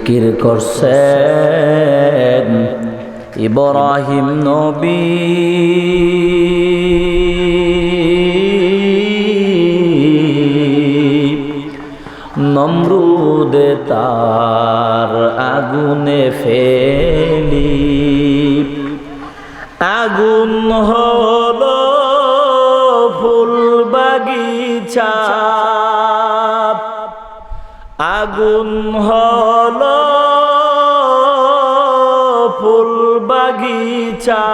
জিকির করছেন ইব্রাহিম নবী নমরুদে তার আগুনে ফেলি আগুন হলো ফুল বাগিচা আগুন হলো ফুল বাগিচা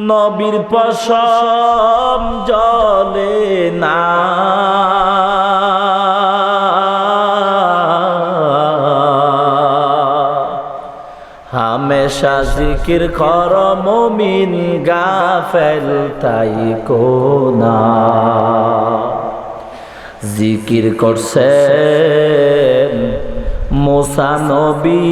নবীর পশম জ্বলে না হামেশা জিকির কর মুমিন গাফেল তাই কোনা জিকির করছেন মুসা নবী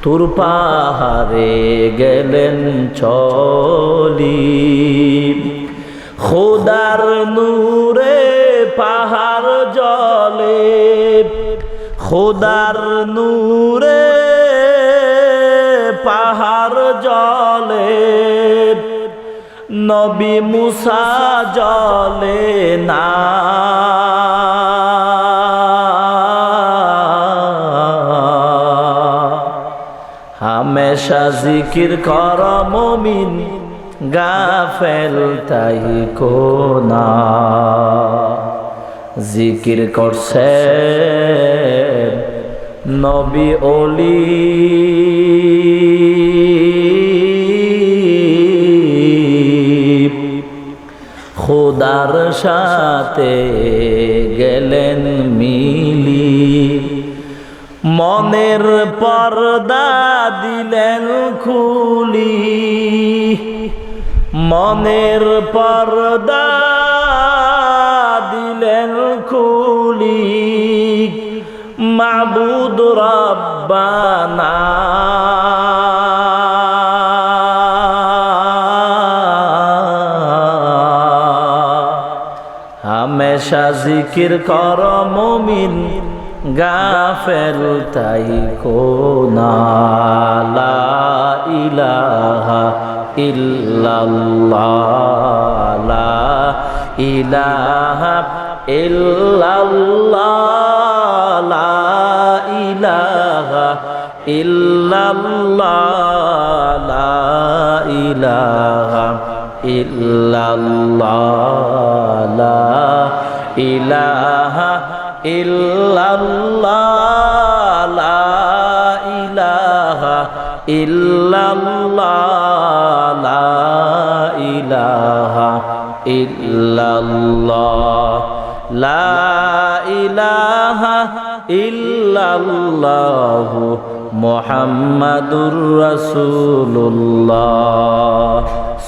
তুর পাহাড়ে গেলেন চলি খোদার নূরে পাহাড় জলে খোদার নূরে পাহাড় জলে নবী মুসা জলে না হামেশা জিকির কর মুমিন গাফেল তাই কোনা জিকির করছেন নবী ওলি খোদার সাথে গেলেন মিলি মনের পর্দা দিলেন খুলি মনের পর্দা দিলেন খুলি মাবুদ রব্বানা হামেশা জিকির কর মুমিন গাফেল তাই কোনা লা ইলাহা ইল্লাল্লাহ লা ইলাহা ইল্লাল্লাহ লা ইলাহা ইল্লাল্লাহ লা ইলাহা ইল্লাল্লাহ লা ইলাহা ইল্লাল্লাহ লা ইলাহা ইল্লাল্লাহ লা ইলাহা ইল্লাল্লাহ লা ইলাহা ইল্লাল্লাহ মুহাম্মাদুর রাসূলুল্লাহ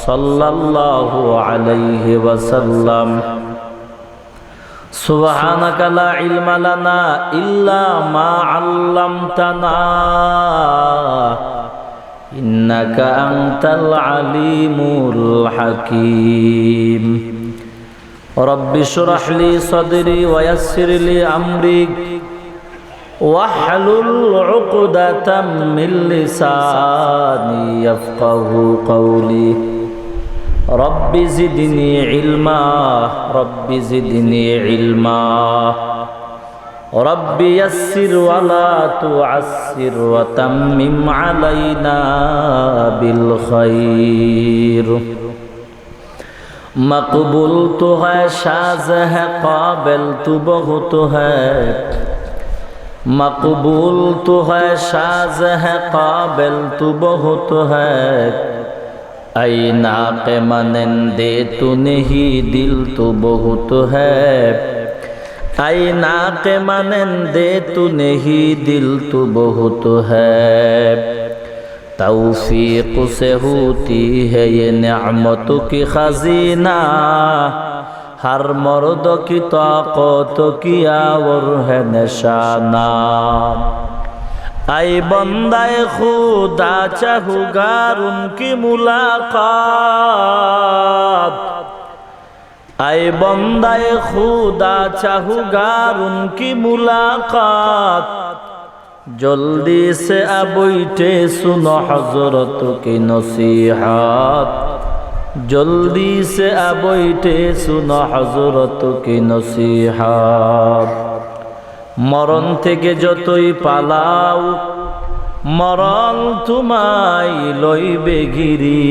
সাল্লাল্লাহু আলাইহি ওয়াসাল্লাম সুবহানাকা লা ইলমা লানা ইল্লা মা আল্লামতানা ইন্নাকা আনতাল আলিমুল হাকীম রব্বি শরহ লি সাদরি ওয়া ইয়াসসির লি আমরি ওয়াহলুল উকদাতাম মিন লিসানি ইয়াফকাহু কওলি রব্বি জিদনি ইলমা রব্বি জিদনি ইলমা রব্বি ইয়াসসির ওয়া লা তুআসসির ওয়া তাম্মিম আলাইনা বিল খায়র मकबूल तो है शाज़ है काबिल तो बहुत है मकबूल तो है शाज़ है काबिल तो बहुत है ऐ नाक़े मनंदे तू नहीं दिल तो बहुत है ऐ नाक़े मनंदे तू नहीं दिल तो बहुत है तौफीक से होती है ये नेमतों की खजीना हर मर्द की ताकत किया और है निशाना ऐ बंदाए खुदा चाहूँगा उनकी मुलाकात आए बंदाए खुदा चाहूगार उनकी मुलाकात जल्दी से अब बैठे सुनो हजरत की नसीहत जल्दी से अब बैठे सुनो हजरत की नसीहत मरण থেকে যতই পালাও মরণ তোমায় লইবে গিরি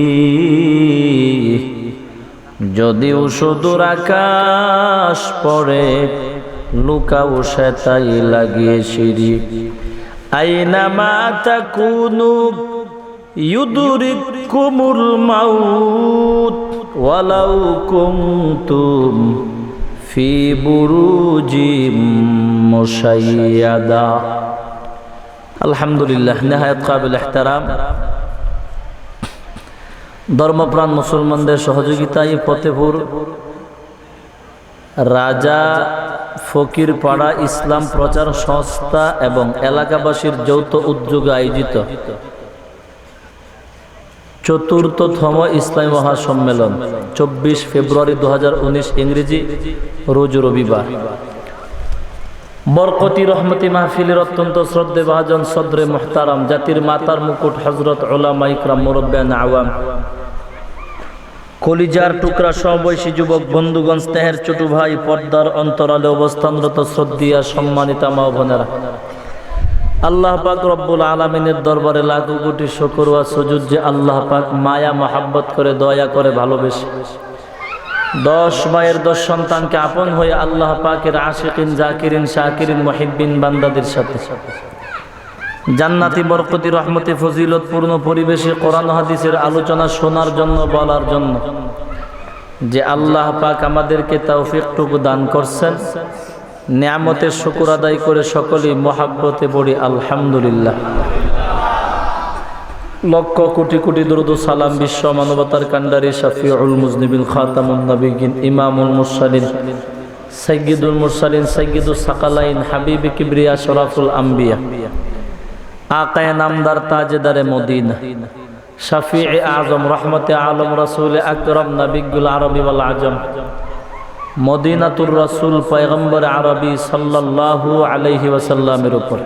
যদিও সুদূর আকাশ পড়ে লুকাও সেটাই লাগিয়ে সিঁড়ি আইনামা তাকুনু ইউদরিকুমুল মাউত ওয়ালাউ কুনতুম ফি বুরুজিম মুশাইয়াদা। আলহামদুলিল্লাহ, নেহায়েত কাবিল ইহতারাম ধর্মপ্রাণ মুসলমানদের সহযোগিতায় ফতেপুর রাজা ফকির পাড়া ইসলাম প্রচার সংস্থা এবং এলাকাবাসীর যৌথ উদ্যোগে আয়োজিত ৪র্থতম ইসলামী মহাসম্মেলন ২৪ ফেব্রুয়ারি ২০১৯ ইংরেজি রোজ রবিবার বরকতি রহমতি মাহফিলের অত্যন্ত শ্রদ্ধে ভাজন সদরে মুহতারাম জাতির মাতার মুকুট হযরত উলামা ইকরাম মুরব্বিয়ান আওয়াম কলিজার টুকরা সমবয়সী যুবক বন্ধুগণ স্নেহের ছোট ভাই পর্দার অন্তরালে অবস্থানরত শ্রদ্ধেয় সম্মানিতা মা বোনেরা, আল্লাহ পাক রব্বুল আলামিনের দরবারে লাখো কোটি শুকর ওয়া সুজুদ যে আল্লাহ পাক মায়া মহাব্বত করে দয়া করে ভালোবেসে 10 মায়ের 10 সন্তানকে আপন হয়ে আল্লাহ পাকের আশিকিন জাকিরিন শাকিরিন মুহিব্বিন বান্দাদের সাথে জান্নাতি বরকতি রহমতি ফজিলত পূর্ণ পরিবেশে কোরআন হাদিসের আলোচনা শোনার জন্য বলার জন্য যে আল্লাহ পাক আমাদেরকে তৌফিকটুকু দান করছেন, নিয়ামতের শুকর আদায় করে সকলেই মহাব্বতে পড়ি আলহামদুলিল্লাহ। লক্ষ কোটি কোটি দরুদ ও সালাম বিশ্ব মানবতার কান্ডারি শাফিউল মুজনিবিন খাতামুন নবিয়িন ইমামুল মুরসালিন সাইয়্যিদুল মুরসালিন সাইয়্যিদুস সাকালাইন হাবিবে কিবরিয়া শরাফুল আম্বিয়া আকায়ে নামদার তাজেদারে মদিনা শাফিঈ আজম রহমতে আলম রাসূল আকরাম নবিয়ুল আরবি ওয়াল আজম মদিনাতুর রাসূল পয়গম্বর আরবি সাল্লাল্লাহু আলাইহি ওয়াসাল্লামের উপর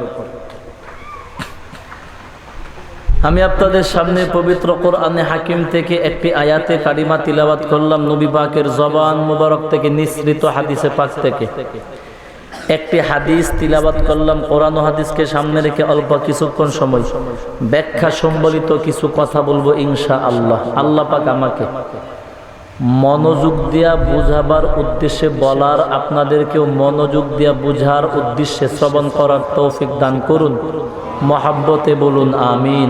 আমি আপনাদের সামনে পবিত্র কোরআনে হাকিম থেকে একটি আয়াতে কারিমা তিলাওয়াত করলাম। নবী পাকের জবান মুবারক থেকে নিঃসৃত হাদিসে পাক থেকে একটি হাদিস তিলাওয়াত করলাম। কোরআন ও হাদিসকে সামনে রেখে অল্প কিছুক্ষণ সময় ব্যাখ্যা সম্বলিত কিছু কথা বলবো ইনশাআল্লাহ। আল্লাহ পাক আমাকে মনোযোগ দিয়া বুঝাবার উদ্দেশ্যে বলার, আপনাদেরকেও মনোযোগ দিয়া বুঝার উদ্দেশ্যে শ্রবণ করার তৌফিক দান করুন। মহাব্বতে বলুন আমিন।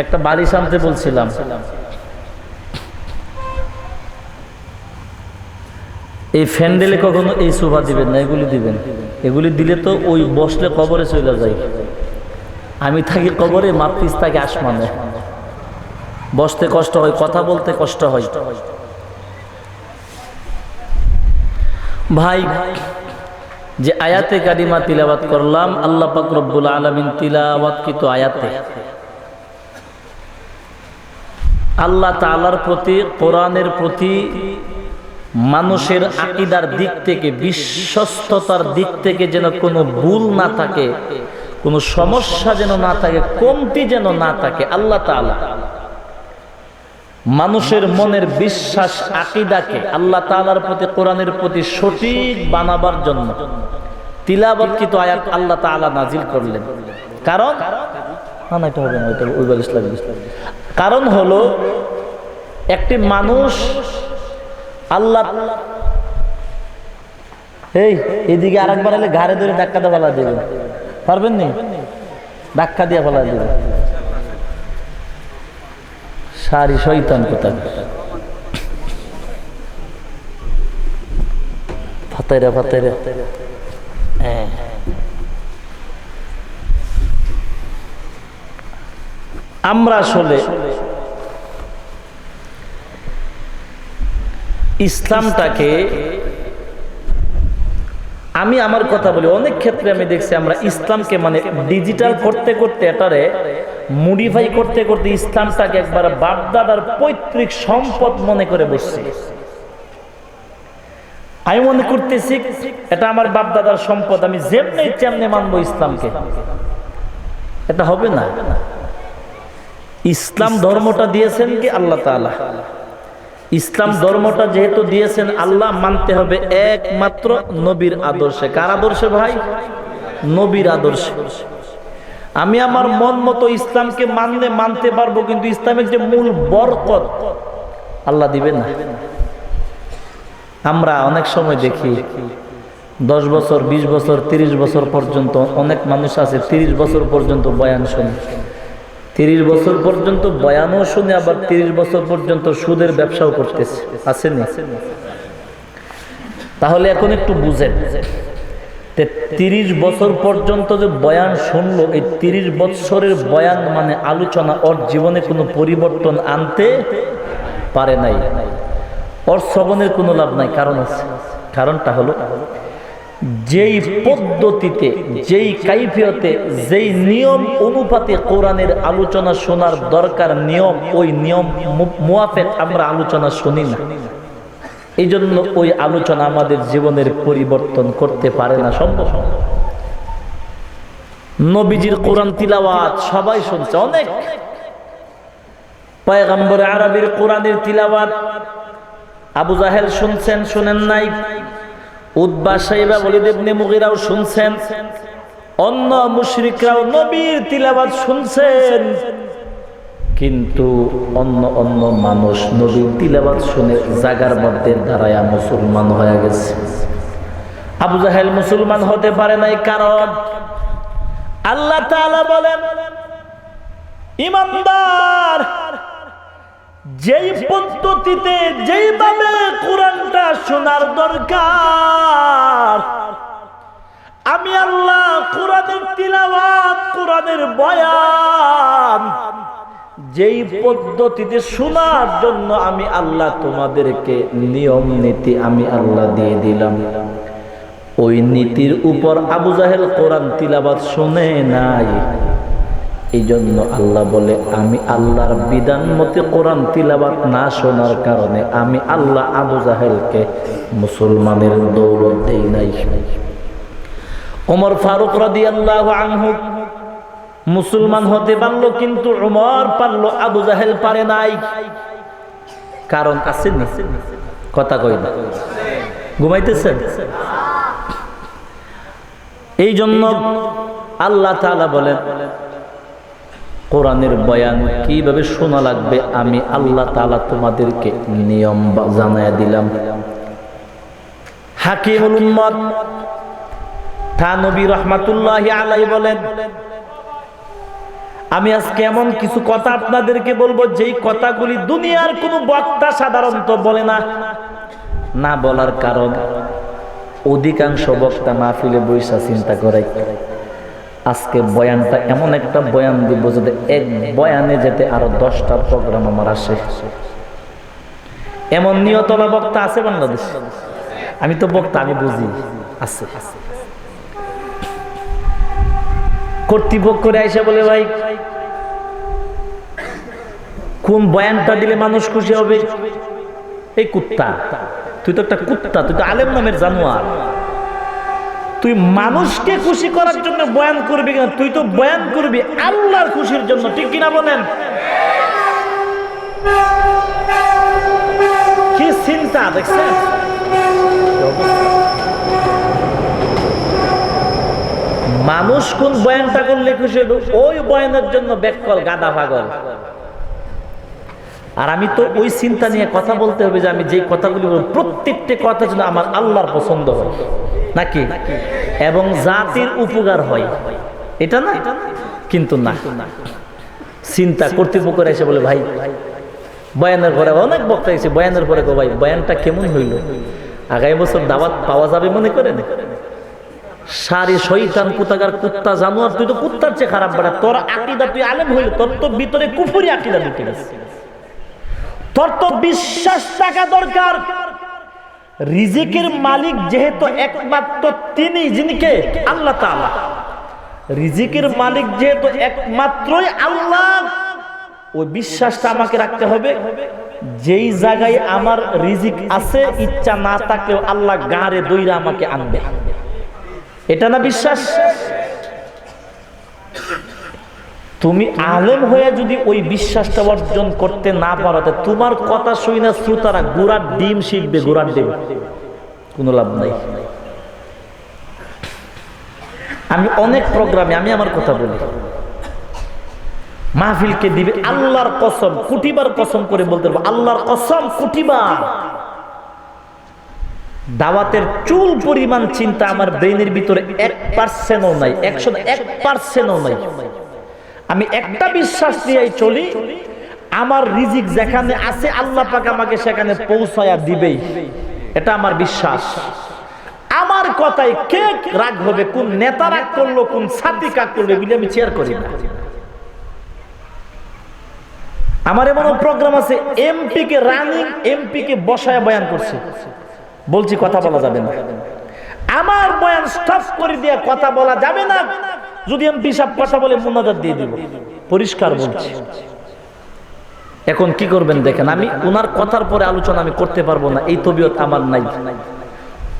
একটা বাড়ি সামতে বলছিলাম, এই ফ্যান্ডেলে কখনো এই সোফা দিবেন না, এগুলি দিবেন। এগুলি দিলে তো ওই বসলে কবরে চলে যায়। আমি থাকি কবরে, মাতৃস থাকে আসমানে, বসতে কষ্ট হয়, কথা বলতে কষ্ট হয়। ভাই, যে আয়াতে কারিমা তিলাওয়াত করলাম, আল্লাহ পাক রব্বুল আলামিন তিলাওয়াতকৃত আয়াতে আল্লাহ তাআলার প্রতি, কোরআনের প্রতি মানুষের আকীদার দিক থেকে, বিশ্বস্ততার দিক থেকে যেন কোনো ভুল না থাকে, কোনো সমস্যা যেন না থাকে, কমতি যেন না থাকে, আল্লাহ তাআলা মানুষের মনের বিশ্বাস আকীদাকে আল্লাহ তাআলার প্রতি, কোরআনের প্রতি সঠিক বানাবার জন্য তিলাওয়াতকৃত আয়াত আল্লাহ তাআলা নাজিল করলেন। কারণ না, এটা হবে না, এটা ওই বালিশ লাগবে। কারণ হলো একটি মানুষ আল্লাহ এইদিকে আরেকবার এলে ঘাড়ে ধরে ধাক্কা দিয়ে ফেলা দেবেন, পারবেন নি? ধাক্কা দিয়ে ফেলা দেবেন। সারি শয়তান কোথায়, ফাতাইরা ফাতাইরা। আমরা আসলে ইসলামটাকে, আমি আমার কথা বলি, অনেক ক্ষেত্রে আমি দেখছি আমরা ইসলামকে মানে ডিজিটাল করতে করতে, এটারে মডিফাই করতে করতে ইসলামটাকে একবার বাপদাদার পৈতৃক সম্পদ মনে করে বসছি। আমি মনে করতেছি এটা আমার বাপ দাদার সম্পদ, আমি যেমনি তেমনি মানবো ইসলামকে। এটা হবে না। ইসলাম ধর্মটা দিয়েছেন কি আল্লাহ তাআলা। ইসলাম ধর্মটা যেহেতু দিয়েছেন আল্লাহ, মানতে হবে একমাত্র নবীর আদর্শে। কার আদর্শে ভাই? নবীর আদর্শে। আমি আমার মন মতো ইসলামকে মানতে পারবো, কিন্তু ইসলামের যে মূল বরকত আল্লাহ দিবেন না। আমরা অনেক সময় দেখি 10 বছর, 20 বছর, 30 বছর পর্যন্ত অনেক মানুষ আছে 30 বছর পর্যন্ত বয়ান শুনে, 30 বছর পর্যন্ত বয়ানও শুনে, আবার 30 বছর পর্যন্ত সুদের ব্যবসাও করতেছে, আসেনি? তাহলে এখন একটু বুঝেন, 30 বছর পর্যন্ত যে বয়ান শুনলো, এই 30 বছরের বয়ান মানে আলোচনা ওর জীবনে কোনো পরিবর্তন আনতে পারে নাই, ওর শ্রবণের কোনো লাভ নাই। কারণ আছে, কারণটা হলো যেই পদ্ধতিতে, যেই কাইফিয়তে, যেই নিয়ম অনুপাতে কোরআনের আলোচনা শোনার দরকার, নিয়ম, ওই নিয়ম মুআফিক আমরা আলোচনা শুনি না। এই জন্য ওই আলোচনা আমাদের জীবনের পরিবর্তন করতে পারে না, সম্ভব। নবীজির কোরআন তিলাওয়াত সবাই শুনছে, অনেক পয়গম্বর আরবির কোরআনের তিলাওয়াত আবু জাহেল শুনছেন, শুনেন নাই? উতবা, শাইবা, ওয়ালিদ ইবনে মুগীরাও শুনছেন, অন্য মুশরিকরাও নবীর তিলাওয়াত শুনছেন। কিন্তু অন্য মানুষ নবীর তিলাওয়াত শুনে জাগার মধ্যে দাঁড়ায়া মুসলমান হয়ে গেছে। আবু জাহেল মুসলমান হতে পারে নাই, কারণ আল্লাহ তাআলা বলেন ঈমানদার যেই পদ্ধতিতে, যেইভাবে কোরআনটা শোনার দরকার, আমি আল্লাহ কোরআনের তিলাওয়াত, কোরআনের বয়ান যেই পদ্ধতিতে শোনার জন্য আমি আল্লাহ তোমাদেরকে নিয়ম নীতি আমি আল্লাহ দিয়ে দিলাম, ওই নীতির উপর আবু জাহেল কোরআন তিলাওয়াত শুনে নাই। এই জন্য আল্লাহ বলে, আমি আল্লাহর বিধান মতে কোরআন তিলাওয়াত না শোনার কারণে আমি আল্লাহ আবু জাহেলকে মুসলমানের দৌলত দেই নাই। ওমর ফারুক রাদিয়াল্লাহু আনহু মুসলমান হতে পারলো, কিন্তু ওমর পারলো, আবু জাহেল পারে নাই। কারণ আছে না? কথা কই না, ঘুমাইতেছেন? এই জন্য আল্লাহ তাআলা বলেন কোরআনের বয়ান কিভাবে শোনা লাগবে আমি আল্লাহ তাআলা তোমাদেরকে নিয়ম জানায়া দিলাম। হাকিমুল উম্মত থানবী রাহমাতুল্লাহি আলাইহি বলেন, আমি আজকে এমন কিছু কথা আপনাদেরকে বলবো যেই কথাগুলি দুনিয়ার কোনো বক্তা সাধারণত বলে না। না বলার কারণ অধিকাংশ বক্তা মাহফিলে বৈশা চিন্তা করে আজকে বয়ানটা এমন একটা বয়ান দিব যাতে এক বয়ানে যেতে আরো 10টা প্রোগ্রাম আমার আসে। এমন নিয়তলা বক্তা আছে বাংলাদেশ? আমি তো বক্তা, আমি বুঝি আছে। কর্তৃপক্ষরে এসে বলে, ভাই কোন বয়ানটা দিলে মানুষ খুশি হবে? এই কুত্তা, তুই তো একটা কুত্তা, তুই তো আলেম নামের জানোয়ার, তুই মানুষকে খুশি করার জন্য বয়ান করবি না, তুই তো বয়ান করবি আল্লাহর খুশির জন্য, ঠিক কিনা বলেন? কি চিন্তা দেখছেন? মানুষ কোন বয়ানটা করলে খুশি হবে ওই বয়ানের জন্য ব্যাককল গাদা পাগল। আর আমি তো ওই চিন্তা নিয়ে কথা বলতে হবে যে আমি যে কথাগুলি বলবো প্রত্যেকটা কথা যেন আমার আল্লাহর পছন্দ হয় নাকি, এবং জাতির উপকার হয়, এটা না? কিন্তু না, চিন্তা কর্তৃপক্ষরা এসে বলে, ভাই বয়ানের পরে অনেক বক্তা গেছে, বয়ানের পরে ভাই বয়ানটা কেমন হইল, আগামী বছর দাওয়াত পাওয়া যাবে মনে করেন? সারি শয়তান কুতাগার কুত্তা জানোয়ার, তুই তো কুত্তার চেয়ে খারাপ বেড়া, তোর আকীদা, তুই আলেম হইল, তোর তো ভিতরে কুফরি আকীদা ঢুকে গেছে, তোর তো বিশ্বাস থাকা দরকার রিজিকের মালিক যেহেতু একমাত্র তিনি, যিনিকে আল্লাহ তাআলা, রিজিকের মালিক যেহেতু একমাত্রই আল্লাহ, ওই বিশ্বাসটা আমাকে রাখতে হবে। যেই জায়গায় আমার রিজিক আছে, ইচ্ছা না থাকলেও আল্লাহ গাড়ে দইরা আমাকে আনবে। এটা না বিশ্বাস? তুমি আলেম হয়ে যদি ওই বিশ্বাসটা অর্জন করতে না পারো, তোমার কথা শুই না শ্রোতারা গোড়ার ডিম শিখবে, গোড়ার ডিম, কোনো লাভ নাই। আমি অনেক প্রোগ্রামে আমি আমার কথা বলি, মাহফিলকে দিবে আল্লাহর কসম, কোটিবার কসম করে বলতে পারবো, আল্লাহর কসম কোটিবার। দাওয়াতের চুল পরিমাণ চিন্তা আমার ব্রেইনের ভিতরে 1%ও নাই, 101%ও নাই। আমি একটা বিশ্বাস নিয়ে চলি, আমার রিজিক যেখানে আছে আল্লাহ পাক আমাকে সেখানে পৌঁছায়া দিবেই, এটা আমার বিশ্বাস। আমার কথায় কে রাগ হবে, কোন নেতা রাগ করলো, কোন ছাত্রী কাজ করবে বলে আমি চেয়ার করি না। আমার এমন প্রোগ্রাম আছে, এমপি কে রানিং এমপি কে বসায় বয়ান করছে, বলছি কথা বলা যাবে না, আমার বয়ান স্টপ করে দিয়ে কথা বলা যাবে না, যদি এমপি সাহেব কথা বলে মুনাজাত দিয়ে দিব, পরিষ্কার বলছি। এখন কি করবেন দেখেন, আমি উনার কথার পরে আলোচনা আমি করতে পারবো না, এই তবিয়ত আমার নাই।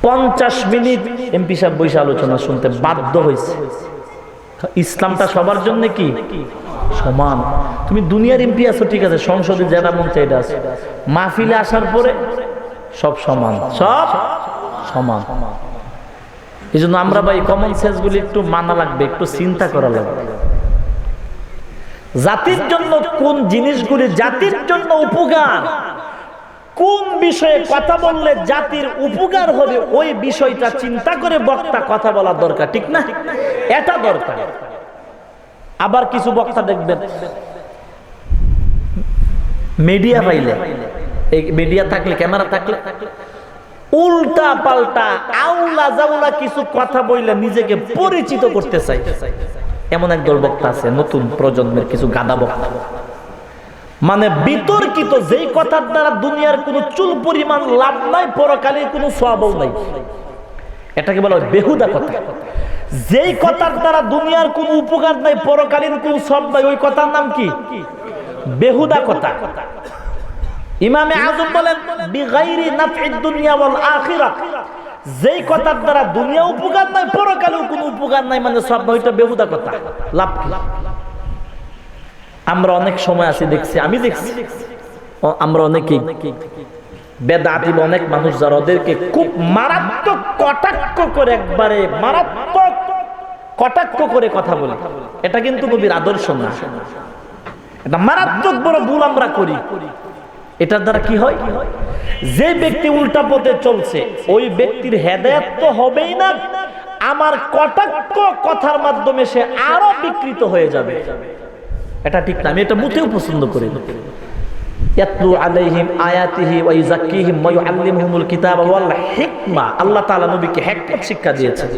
50 মিনিট এমপি সাহেব বসে আলোচনা শুনতে বাধ্য হয়েছে। ইসলামটা সবার জন্য কি সমান? তুমি দুনিয়ার এমপি আছো ঠিক আছে, সংসদে যারা মন চাই এটা আছে, মাহফিলে আসার পরে সব সমান, সব সমান। এই জন্য আমরা ভাই কমন সেন্স গুলি একটু মানা লাগবে, একটু চিন্তা করা লাগবে। জাতির জন্য কোন জিনিসগুলি জাতির জন্য উপকার, কোন বিষয়ে কথা বললে জাতির উপকার হবে, ওই বিষয়টা চিন্তা করে বক্তা কথা বলা দরকার, ঠিক না? এটা দরকার। আবার কিছু বক্তা দেখবেন মিডিয়া পাইলে, এই মিডিয়া থাকলে, ক্যামেরা থাকলে উল্টা পাল্টা আউলা জাউলা কিছু কথা বললে নিজেকে পরিচিত করতে চাই। এমন একদল বক্তা আছে, নতুন প্রজন্মের কিছু গাদা বক্তা, মানে বিতর্কিত যেই কথার দ্বারা দুনিয়ার কোনো চুল পরিমাণ লাভ নাই, পরকালে কোনো সওয়াবও নাই, এটাকে বলা হয় বেহুদা কথা। যেই কথার দ্বারা দুনিয়ার কোনো উপকার নাই, পরকালীন কোনো সওয়াব নাই, ওই কথার নাম কি? বেহুদা কথা। ইমামে আযম বলেন বিগাইরি নাফঈদ দুনিয়া ওয়াল আখিরাহ, যেই কথার দ্বারা দুনিয়া উপকার নাই, পরকালেও কোনো উপকার নাই, মানে সওয়াব নাই, ওইটা বেহুদা কথা, লাভ কি? আমরা অনেক সময় আসি দেখছি, আমি দেখছি, আমরা অনেকেই বেদাতি অনেক মানুষ যারা, ওদেরকে খুব মারাত্মক কটাক্ষ করে, একবারে মারাত্মক কটাক্ষ করে কথা বলে। এটা কিন্তু নবীর আদর্শ না, এটা মারাত্মক বড় ভুল আমরা করি। এটার দ্বারা কি হয়, যে ব্যক্তি উল্টা পথে চলছে ওই ব্যক্তির হেদায়েত তো হবেই না, আমার কটাক্ষ কথার মাধ্যমে সে আরো বিকৃত হয়ে যাবে। এটা ঠিক না, আমি এটা মোটেও পছন্দ করি না। ইয়াতলু আলাইহিম আয়াতিহি ওয়া ইউযাক্কিহিম ওয়া ইউআল্লিমুহুমুল কিতাবা ওয়াল হিকমা, আল্লাহ তাআলা নবীকে হিকমত শিক্ষা দিয়েছেন।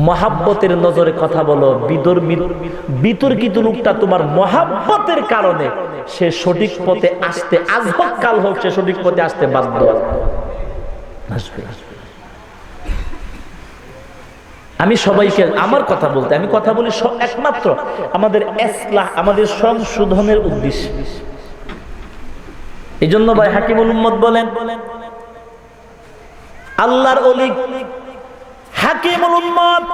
মহাব্বতের নজরে কথা বলো, বিতর্কিত লোকটা তোমার মহাব্বতের কারণে সে সঠিক পথে আসতে, আজ হোক কাল হোক, সে সঠিক পথে আসতে বাধ্য আসবে। আমি সবাইকে আমার কথা বলতে, আমি কথা বলি একমাত্র আমাদের ইসলাহ, আমাদের সংশোধনের উদ্দেশ্যে। এই জন্য ভাই হাকিমুল উম্মত বলেন, আল্লাহর ওলি হাকিমুল উম্মত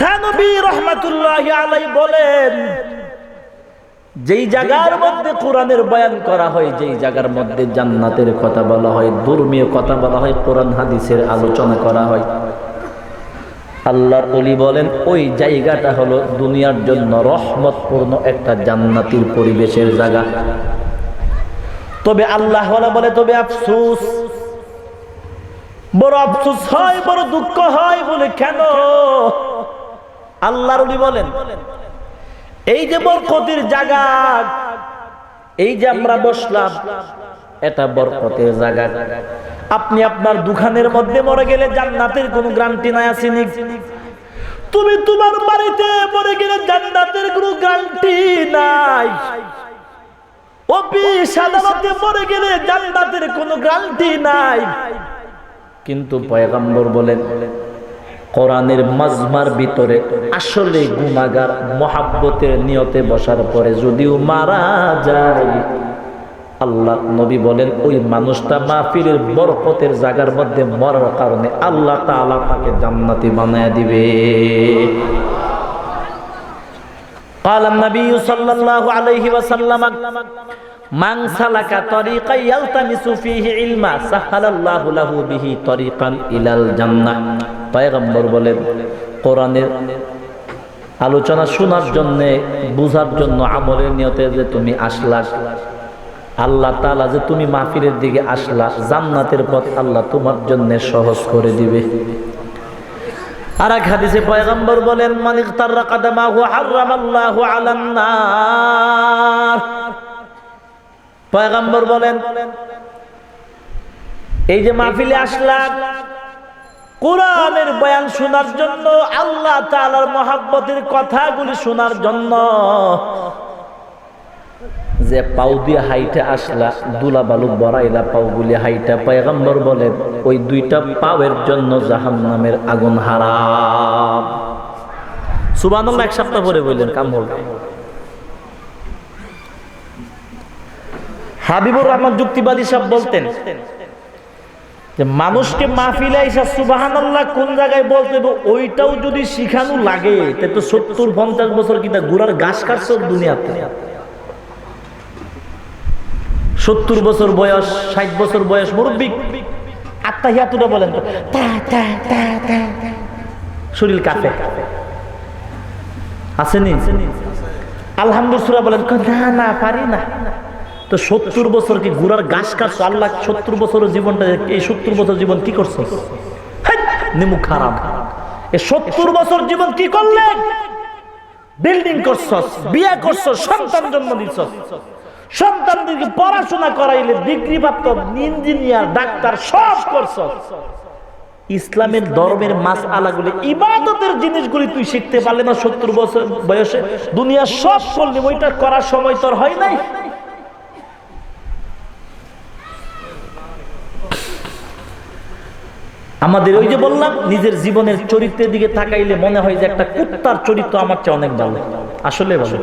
থানবী রাহমাতুল্লাহি আলাইহি বলেন, যেই জায়গার মধ্যে কোরআনের বয়ান করা হয়, যেই জায়গার মধ্যে জান্নাতের কথা বলা হয়, ধর্মীয় কথা বলা হয়, কোরআন হাদিসের আলোচনা করা হয়, আল্লাহর ওলি বলেন ওই জায়গাটা হলো দুনিয়ার জন্য রহমতপূর্ণ একটা জান্নাতের পরিবেশের জায়গা। তবে আল্লাহ ওয়ালা বলে, তবে আফসোস, বড় আফসোস হয়, বড় দুঃখ হয়। বলে কেন? আল্লাহর ওলি বলেন, এই যে বরকতের জায়গা, এই যে আমরা বসলাম, এটা বরকতের জায়গা। আপনি আপনার দোকানের মধ্যে মরে গেলে জান্নাতের কোনো গ্যারান্টি নাই, আসেনি? তুমি তোমার বাড়িতে মরে গেলে জান্নাতের কোনো গ্যারান্টি নাই। অফিস আদালতে মরে গেলে জান্নাতের কোনো গ্যারান্টি নাই। কিন্তু পয়গম্বর বলেন, কোরআনের মাজমার ভিতরে আসলে গুনাহগার মহাব্বতের নিয়তে বসার পরে যদিও মারা যায়, আল্লাহ নবী বলেন ওই মানুষটা মাহফিলের বরকতের জায়গার মধ্যে মরার কারণে আল্লাহ তাআলা তাকে জান্নাতি বানায় দিবে। قال النبي صلى الله عليه وسلم من سلك طريقا يلتمس فيه علما سهل الله له به طريقا الى الجنه। পয়গম্বর বলেন কোরআনের আলোচনা শোনার জন্য বুঝার জন্য আমলের নিয়তে যে তুমি আসলা, আল্লাহ তাআলা যে তুমি মাহফিলের দিকে আসলা, জান্নাতের পথ আল্লাহ তোমার জন্য সহজ করে দিবে। আর এক হাদিসে পয়গম্বর বলেন মান ইখতারা কাদামাহু হারামাল্লাহু আলান নার। পয়গম্বর বলেন এই যে মাহফিলে আসলাম কোরআনের বয়ান শোনার জন্য, আল্লাহ তাআলার মহব্বতের কথাগুলি শোনার জন্য, যে পাও দিয়ে হাইটা আসলা, দুলা বালু বড়াইলা পাওগুলি হাইটা, পয়গম্বর বলেন ওই দুইটা পাওয়ের জন্য জাহান্নামের আগুন হারাম। সুবহানাল্লাহ। এক সপ্তাহ পরে বললেন কাম হবে। হাবিবুর রহমান যুক্তিবাদী সাহেব বলতেন যে মানুষকে মাহফিলে আইসা সুবহানাল্লাহ কোন জায়গায় বলতে হবে ওইটাও যদি শিখানো লাগে তে তো 70-50 বছর কিনা গুড়ার ঘাস কাটছে দুনিয়াতে। 70 বছর বয়স, 60 বছর বয়স মুরব্বি আত্তাহিয়াতুটা বলেন তো শরীর কাঁপে, আসেনি? আলহামদুলিল্লাহ সূরা বলেন না না পারি না। তো 70 বছর কি গুড়ার ঘাস কাটছো? আল্লাহ 70 বছরের জীবনটা, এই 70 বছর জীবন কি করছো? নিমু খারাপ। এই 70 বছর জীবন কি করলেন? বিল্ডিং করছস, বিয়ে করছস, সন্তান জন্ম দিছস, সন্তানদেরকে পড়াশোনা করাইলে ডিগ্রি প্রাপ্ত ইঞ্জিনিয়ার, ডাক্তার সব করছস। ইসলামের ধর্মের মাসআলাগুলি, ইবাদতের জিনিসগুলি তুই শিখতে পারলে না 70 বছর বয়সে? দুনিয়া সব করলি, ওইটা করার সময় তোর হয় নাই। আমাদের ওই যে বললাম নিজের জীবনের চরিত্রের দিকে তাকাইলে মনে হয় যে একটা কুত্তার চরিত্র আমার চেয়ে অনেক ভালো। আসলে ভালো।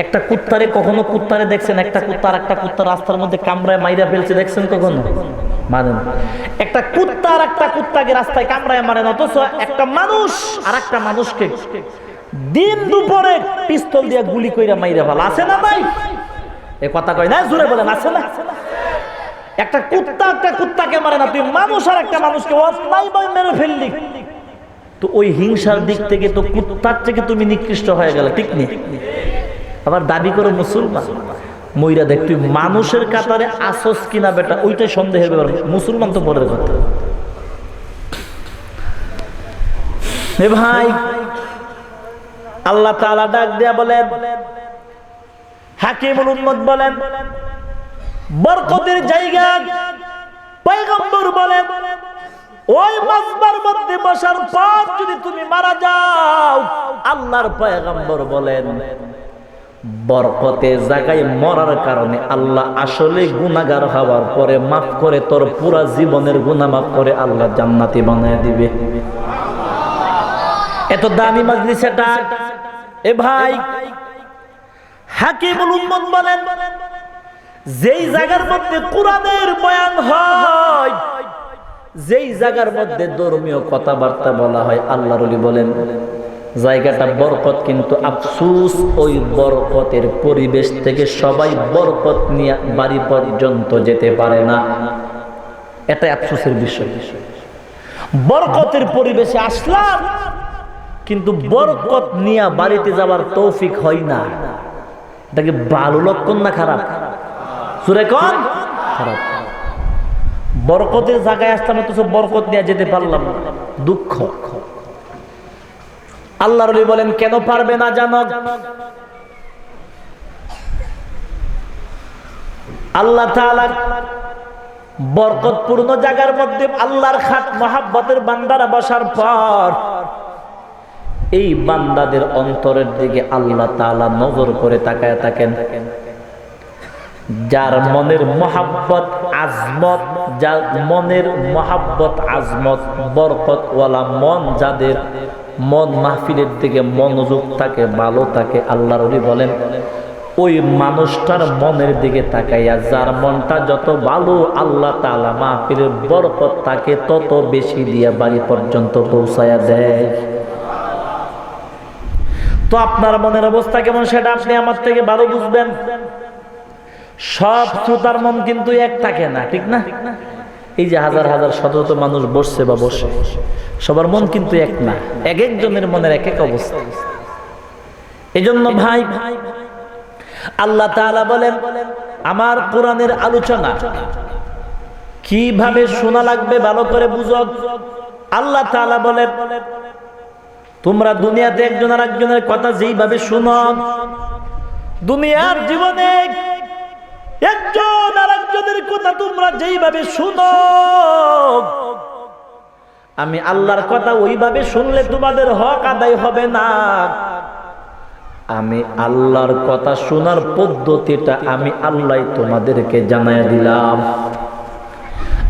একটা কুত্তারে কখনো কুত্তারে দেখছেন? একটা কুত্তা আর একটা কুত্তা রাস্তার মধ্যে কামড়ায় মাইরা ফেলছে দেখছেন কখনো? মারেন। একটা কুত্তা আর একটা কুত্তাকে রাস্তায় কামড়ায় মারেন, অথচ একটা মানুষ আর একটা মানুষকে দিন দুপুরে পিস্তল দিয়ে গুলি কইরা মাইরা ফেলা আছে না ভাই? এ কথা কয় না, জোরে বলেন আছে না? একটা কুত্তা একটা কুত্তাকে মারে না, তুই মানুষ আর একটা মানুষকে মেরে ফেললি, তো ওই হিংসার দিক থেকে তো কুত্তার থেকে তুমি নিকৃষ্ট হয়ে গেলে, ঠিক নেই? আবার দাবি করো মুসলমান, মইরা দেখ তুই মানুষের কাতারে আসস কিনা বেটা, ওইটাই সন্দেহের ব্যাপার। মুসলমান তো পরের কথা। এ ভাই, আল্লাহ তাআলা ডাক দেয়া বলেন, হাকিমুল উম্মত বলেন, বরকতের জায়গা পয়গম্বর বলেন ওই মাসবার মধ্যে বসার পর যদি তুমি মারা যাও, আল্লাহর পয়গম্বর বলেন বরকতের জায়গায় মরার কারণে আল্লাহ আসলে গুনাহগার হওয়ার পরে মাফ করে তোর পুরা জীবনের গুনাহ মাফ করে আল্লাহ জান্নাতি বানায় দিবে। এত দামি মাজলিস এটা। এ ভাই, হাকিমুল উম্মত বলেন যেই জায়গার মধ্যে কোরআনের বয়ান হয়, যেই জায়গার মধ্যে ধর্মীয় কথাবার্তা বলা হয়, আল্লাহর ওলি বলেন জায়গাটা বরকত, কিন্তু আফসোস ওই বরকতের পরিবেশ থেকে সবাই বরকত নিয়ে বাড়ি পর্যন্ত যেতে পারে না। এটা আফসোসের বিষয়। বরকতের পরিবেশে আসলাম কিন্তু বরকত নিয়ে বাড়িতে যাওয়ার তৌফিক হয় না। এটাকে ভালো লক্ষণ না খারাপ? সুরে কোন খারাপ। বরকতের জায়গায় আসলাম অথচ বরকত নিয়ে যেতে পারলাম না, দুঃখ। আল্লাহর ওলি বলেন কেন পারবে না জানো? আল্লাহ তাআলা বরকতপূর্ণ জায়গার মধ্যে আল্লাহর খাত মহাব্বতের বান্দারা বসার পর এই বান্দাদের অন্তরের দিকে আল্লাহ তাআলা নজর করে তাকায় থাকেন। যার মনের মহাব্বত আজমত, যার মনের মহাব্বত আজমত বরকত ওয়ালা মন, যাদের মন মাহফিলের দিকে মনোযোগ থাকে, ভালো থাকে, আল্লাহর ওলি বলেন ওই মানুষটার মনের দিকে তাকাইয়া যার মনটা যত ভালো আল্লাহ তাআলা মাহফিলের বরকত তাকে তত বেশি দিয়ে বাড়ি পর্যন্ত পৌঁছায়া দেয়। তো আপনার মনের অবস্থা কেমন সেটা আপনি আমার থেকে ভালো বুঝবেন। সব শ্রোতার মন কিন্তু এক থাকে না, ঠিক না? এই যে হাজার হাজার শত শত মানুষ বসছে বা বসে, সবার মন কিন্তু এক না, এক একজনের মনের এক এক অবস্থা। এই জন্য ভাই আল্লাহ তাআলা বলেন আমার কোরআনের আলোচনা কিভাবে শোনা লাগবে ভালো করে বুঝো। আল্লাহ তাআলা বলেন তোমরা দুনিয়াতে একজন আর একজনের কথা যেইভাবে শুনো, দুনিয়ার জীবনে একজন আর একজনের কথা তোমরা যেইভাবে শুনো, আমি আল্লাহর কথা ওইভাবে শুনলে তোমাদের হক আদায় হবে না। আমি আল্লাহর কথা শোনার পদ্ধতিটা আমি আল্লাহ তোমাদেরকে জানায় দিলাম।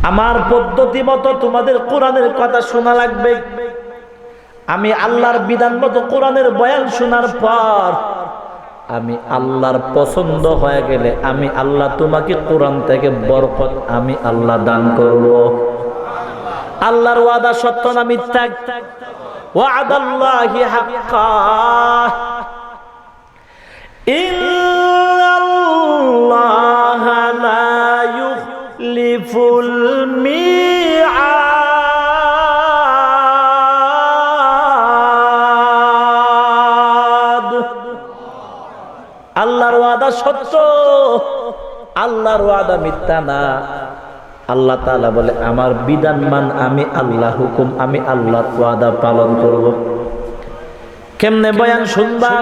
আমার পদ্ধতি মতো তোমাদের কোরআনের কথা শোনা লাগবে। আমি আল্লাহর বিধান মতো কোরআনের বয়ান শোনার পর আমি আল্লাহর পছন্দ হয়ে গেলে আমি আল্লাহ তোমাকে কোরআন থেকে বরকত আমি আল্লাহ দান করব। আল্লাহর ওয়াদা সত্য না মিথ্যা? ওয়াদাল্লাহি হাক্কা, ইন্নাল্লাহা লা ইউখলিফুল মিআদ। আল্লাহর ওয়াদা সত্য, আল্লাহর ওয়াদা মিথ্যা না। আল্লাহ তাআলা বলে আমার বিধান মান, আমি আল্লাহ হুকুম আমি আল্লাহর ওয়াদা পালন করব। কেমনে বয়ান শুনবা?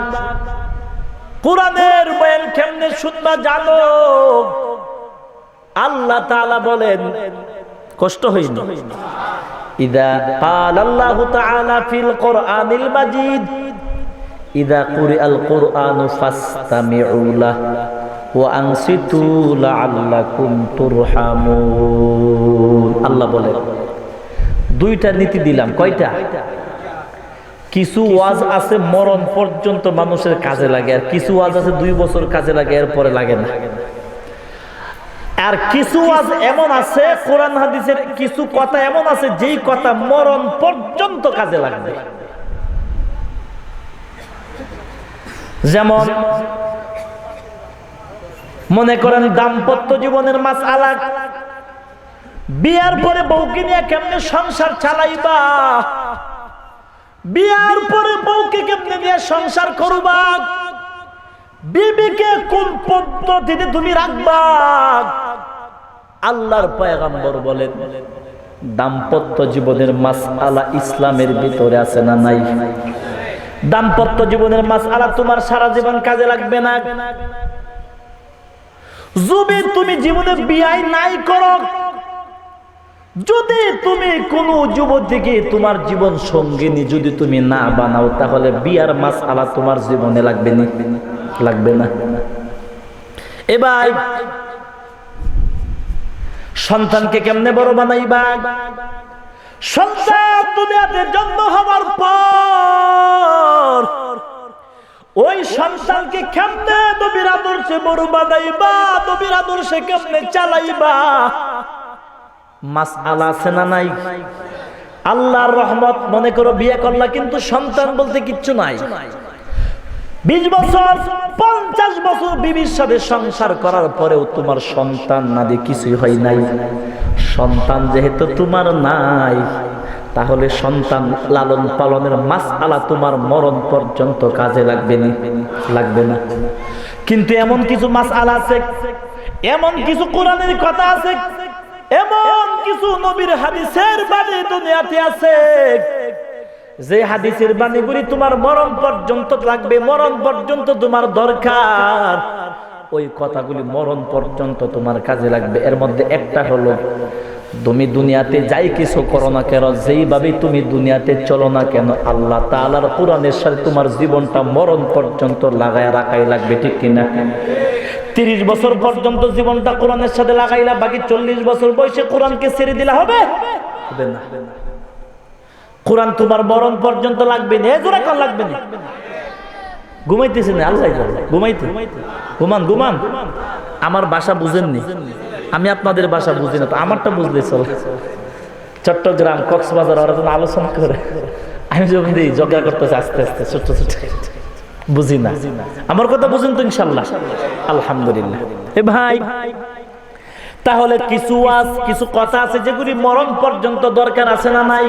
কোরআনের বয়ান কেমনে শুনবা জানো? আল্লাহ তাআলা বলেন কষ্ট হইনি, ইদা ক্বালা আল্লাহু তাআলা ফিল কুরআনিল মাজিদ ইদা কুরিআল কুরআনু ফাসতামিউ লাহু ওয়া আনসিতু লাআল্লাকুম তুরহামুন। আল্লাহ বলে দুইটা নীতি দিলাম। কয়টা? কিছু ওয়াজ আছে মরণ পর্যন্ত মানুষের কাজে লাগে, আর কিছু ওয়াজ আছে 2 বছর কাজে লাগে, এরপরে লাগে না। আর কিছু ওয়াজ এমন আছে, কোরআন হাদিসের কিছু কথা এমন আছে যেই কথা মরণ পর্যন্ত কাজে লাগবে। যেমন মনে করেন দাম্পত্য জীবনের মাসআলা, বিয়ার পরে বউকে নিয়ে কেমনে সংসার চালাইবা, বিয়ার পরে বউকে কেমনে নিয়ে সংসার করবা, বিবিকে কোন পদ্ধতিতে তুমি রাখবা। আল্লাহর পয়গম্বর বলেন দাম্পত্য জীবনের মাসআলা ইসলামের ভিতরে আছে না নাই? দাম্পত্য জীবনের মাসআলা তোমার সারা জীবন কাজে লাগবে না। যদি তুমি জীবনে বিয়ে নাই করো, যদি তুমি কোন যুবতীকে তোমার জীবন সঙ্গিনী যদি তুমি না বানাও, তাহলে বিয়ার মাসআলা তোমার জীবনে লাগবে না, লাগবে না। এবার সন্তানকে কেমনে বড় বানাইবা? সন্তান দুনিয়াতে জন্ম হওয়ার পর ওই সন্তানকে কেমনে নবীর আদর্শে বড় বানাইবা, নবীর আদর্শে কেমনে চালাইবা, মাসআলা আছে না নাই? আল্লাহর রহমত, মনে করো বিয়ে করলা কিন্তু সন্তান বলতে কিচ্ছু নাই। 20 বছর 50 বছর বিবির সাথে সংসার করার পরেও তোমার সন্তান নাদি কিছুই হয় নাই। সন্তান যেহেতু তোমার নাই, তাহলে সন্তান লালন পালনের মাসআলা তোমার মরণ পর্যন্ত কাজে লাগবে না, লাগবে না। কিন্তু এমন কিছু মাসআলা আছে, এমন কিছু কোরআনের কথা আছে, এমন কিছু নবীর হাদিসের বাণী দুনিয়াতে আছে, যে হাদিসের বাণীগুলি তোমার মরণ পর্যন্ত লাগবে, মরণ পর্যন্ত তোমার দরকার। ওই কথাগুলি মরণ পর্যন্ত তোমার কাজে লাগবে। এর মধ্যে একটা হলো, তুমি দুনিয়াতে যাই কিছু করো না কেন, যেইভাবে তুমি দুনিয়াতে চলো না কেন, আল্লাহ তাআলার কোরআনের সাথে তোমার জীবনটা মরণ পর্যন্ত লাগায় রাখাই লাগবে, ঠিক কিনা? 30 বছর পর্যন্ত জীবনটা কোরআনের সাথে লাগাইলা, বাকি 40 বছর বয়সে কোরআনকে ছেড়ে দিলা হবে? হবে না। কোরআন তোমার মরণ পর্যন্ত লাগবে না, এজোরা কাল লাগবে না। ঘুমাইতেছেন আল্লাহ ঘুমাইতে ঘুমান ঘুমান। আমার বাসা বুঝেননি, আমি আপনাদের বাসা বুঝি না, তো আমারটা বুঝলে চল। চট্টগ্রাম কক্সবাজার ওরা যখন আলোচনা করে, আমি যখন দিই ঝগড়া করতেছে আস্তে আস্তে ছোট্ট ছোট, বুঝি না। আমার কথা বুঝেন তো ইনশাল্লাহ? আলহামদুলিল্লাহ। এ ভাই, তাহলে কিছু কথা আছে যেগুলি মরণ পর্যন্ত দরকার আছে না নাই?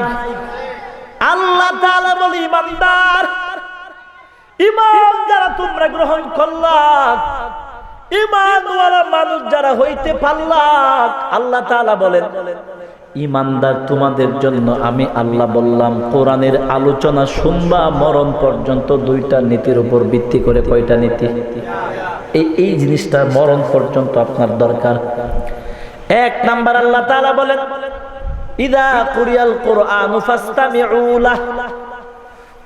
আল্লাহ তাআলা বলে, ইমানদার, ঈমান যারা তোমরা গ্রহণ করলা, ঈমানওয়ালা মানুষ যারা হইতে পারলা, আল্লাহ তাআলা বলেন ঈমানদার তোমাদের জন্য আমি আল্লাহ বললাম কোরআনের আলোচনা শুনবা মরণ পর্যন্ত দুইটা নীতির উপর ভিত্তি করে। কয়টা নীতি? এই জিনিসটা মরণ পর্যন্ত আপনার দরকার। এক নাম্বার, আল্লাহ তাআলা বলেন ইদা কুরিয়াল কুরআনু ফাসতামিউ লাহ,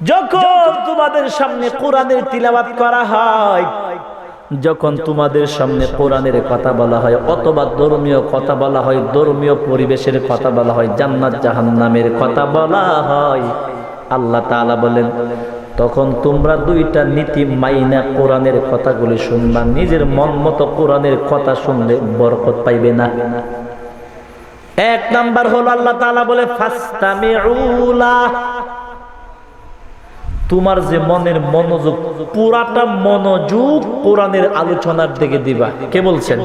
যখন তোমাদের সামনে কোরআনের তিলাওয়াত করা হয়, যখন তোমাদের সামনে কোরআনের কথা বলা হয় অথবা ধর্মীয় কথা বলা হয়, ধর্মীয় পরিবেশের কথা বলা হয়, জান্নাত জাহান্নামের কথা বলা হয়, আল্লাহ তাআলা বলেন তখন তোমরা দুইটা নীতি মাইনা কোরআনের কথাগুলি শুনবা। নিজের মন মতো কোরআনের কথা শুনলে বরকত পাইবে না। এক নাম্বার হলো আল্লাহ তাআলা বলে ফাসতামিউ লাহ, তোমার যে মনের মনোযোগ, পুরাটা মনোযোগ কোরআনের আলোচনার দিকে দিবা। কে বলছেন?